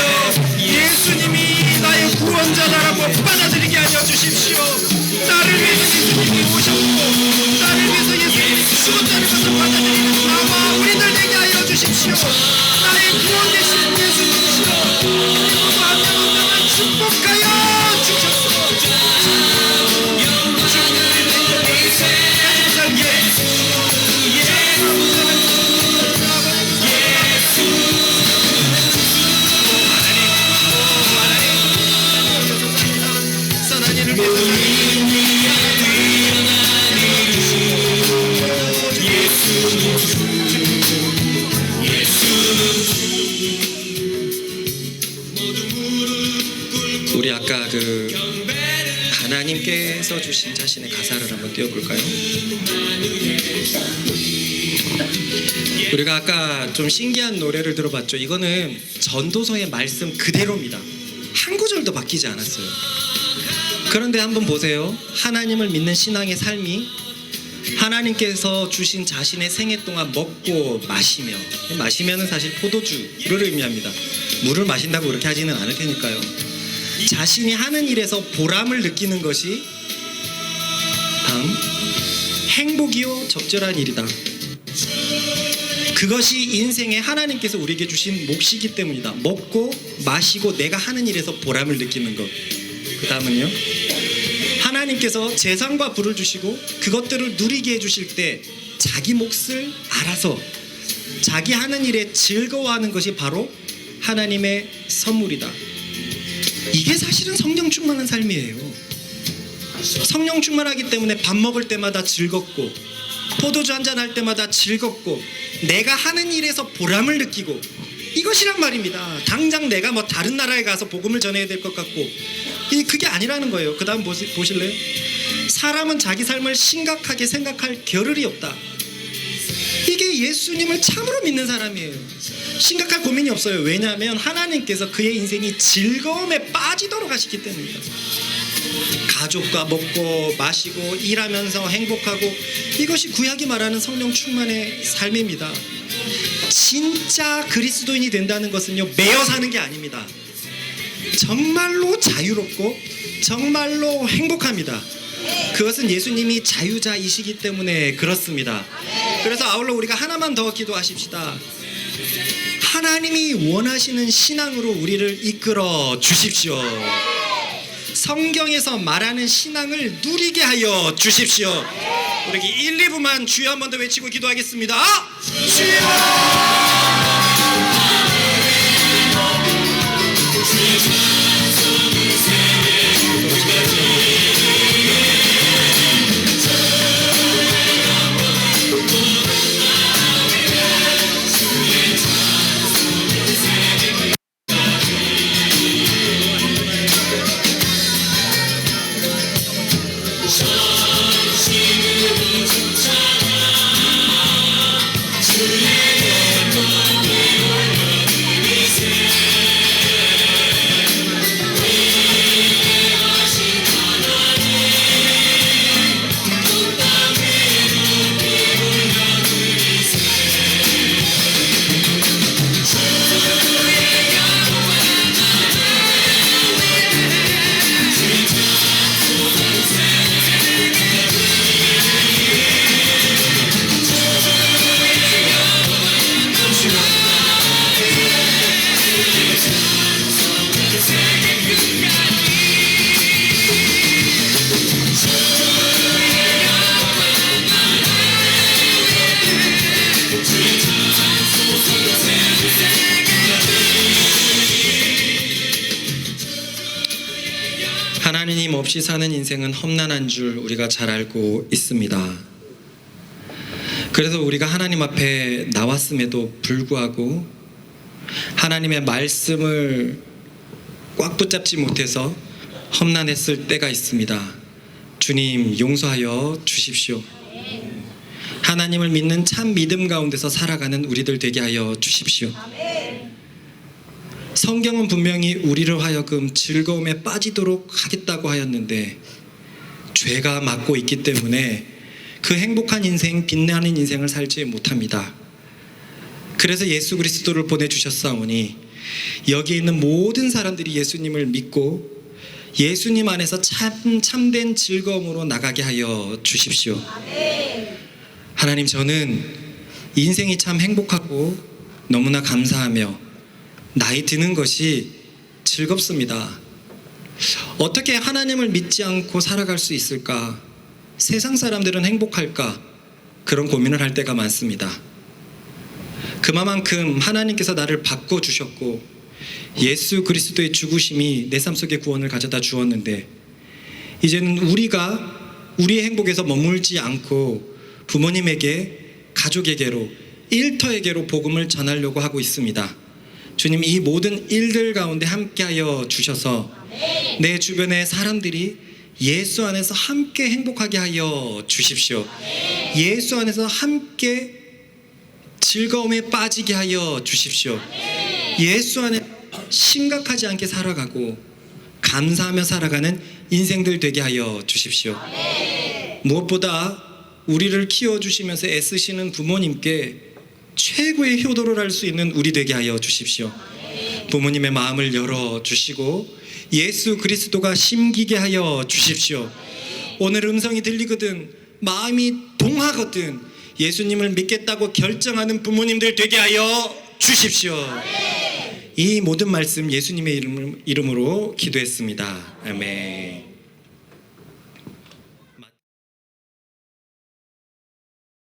예수님이 나의 구원자다라고 받아들이게 하여 주십시오. 나를 위해서 예수님이 오셨고 나를 위해서 예수님이 죽었다는 것을 받아들이는 나와 우리들 되게 하여 주십시오. 나의 구원 되신 예수님이시여 그리고 만나는 축복하여 주셨소. 우리 아까 그 하나님께서 주신 자신의 가사를 한번 띄워볼까요? 우리가 아까 좀 신기한 노래를 들어봤죠. 이거는 전도서의 말씀 그대로입니다. 한 구절도 바뀌지 않았어요. 그런데 한번 보세요. 하나님을 믿는 신앙의 삶이 하나님께서 주신 자신의 생애 동안 먹고 마시며, 마시면은 사실 포도주를 의미합니다. 물을 마신다고 그렇게 하지는 않을 테니까요. 자신이 하는 일에서 보람을 느끼는 것이 다음 행복이요 적절한 일이다. 그것이 인생에 하나님께서 우리에게 주신 몫이기 때문이다. 먹고 마시고 내가 하는 일에서 보람을 느끼는 것. 그 다음은요, 하나님께서 재산과 부를 주시고 그것들을 누리게 해주실 때 자기 몫을 알아서 자기 하는 일에 즐거워하는 것이 바로 하나님의 선물이다. 이게 사실은 성령 충만한 삶이에요. 성령 충만하기 때문에 밥 먹을 때마다 즐겁고 포도주 한잔 할 때마다 즐겁고 내가 하는 일에서 보람을 느끼고 이것이란 말입니다. 당장 내가 뭐 다른 나라에 가서 복음을 전해야 될 것 같고 그게 아니라는 거예요. 그 다음 보실래요? 사람은 자기 삶을 심각하게 생각할 겨를이 없다. 이게 예수님을 참으로 믿는 사람이에요. 심각할 고민이 없어요. 왜냐하면 하나님께서 그의 인생이 즐거움에 빠지도록 하시기 때문입니다. 가족과 먹고 마시고 일하면서 행복하고 이것이 구약이 말하는 성령 충만의 삶입니다. 진짜 그리스도인이 된다는 것은요, 매여 사는 게 아닙니다. 정말로 자유롭고 정말로 행복합니다. 그것은 예수님이 자유자이시기 때문에 그렇습니다. 그래서 아울러 우리가 하나만 더 기도하십시다. 하나님이 원하시는 신앙으로 우리를 이끌어 주십시오. 성경에서 말하는 신앙을 누리게 하여 주십시오. 우리 1, 2부만 주여 한 번 더 외치고 기도하겠습니다. 주여! 하나님 없이 사는 인생은 험난한 줄 우리가 잘 알고 있습니다. 그래서 우리가 하나님 앞에 나왔음에도 불구하고 하나님의 말씀을 꽉 붙잡지 못해서 험난했을 때가 있습니다. 주님 용서하여 주십시오. 하나님을 믿는 참 믿음 가운데서 살아가는 우리들 되게 하여 주십시오. 성경은 분명히 우리를 하여금 즐거움에 빠지도록 하겠다고 하였는데 죄가 막고 있기 때문에 그 행복한 인생, 빛나는 인생을 살지 못합니다. 그래서 예수 그리스도를 보내주셨사오니 여기에 있는 모든 사람들이 예수님을 믿고 예수님 안에서 참된 즐거움으로 나가게 하여 주십시오. 하나님, 저는 인생이 참 행복하고 너무나 감사하며 나이 드는 것이 즐겁습니다. 어떻게 하나님을 믿지 않고 살아갈 수 있을까? 세상 사람들은 행복할까? 그런 고민을 할 때가 많습니다. 그만큼 하나님께서 나를 바꿔주셨고 예수 그리스도의 죽으심이 내 삶 속에 구원을 가져다 주었는데 이제는 우리가 우리의 행복에서 머물지 않고 부모님에게, 가족에게로, 일터에게로 복음을 전하려고 하고 있습니다. 주님, 이 모든 일들 가운데 함께하여 주셔서 내 주변의 사람들이 예수 안에서 함께 행복하게 하여 주십시오. 예수 안에서 함께 즐거움에 빠지게 하여 주십시오. 예수 안에 심각하지 않게 살아가고 감사하며 살아가는 인생들 되게 하여 주십시오. 무엇보다 우리를 키워주시면서 애쓰시는 부모님께 최고의 효도를 할 수 있는 우리 되게 하여 주십시오. 부모님의 마음을 열어주시고 예수 그리스도가 심기게 하여 주십시오. 오늘 음성이 들리거든 마음이 동하거든 예수님을 믿겠다고 결정하는 부모님들 되게 하여 주십시오. 이 모든 말씀 예수님의 이름으로 기도했습니다. 아멘.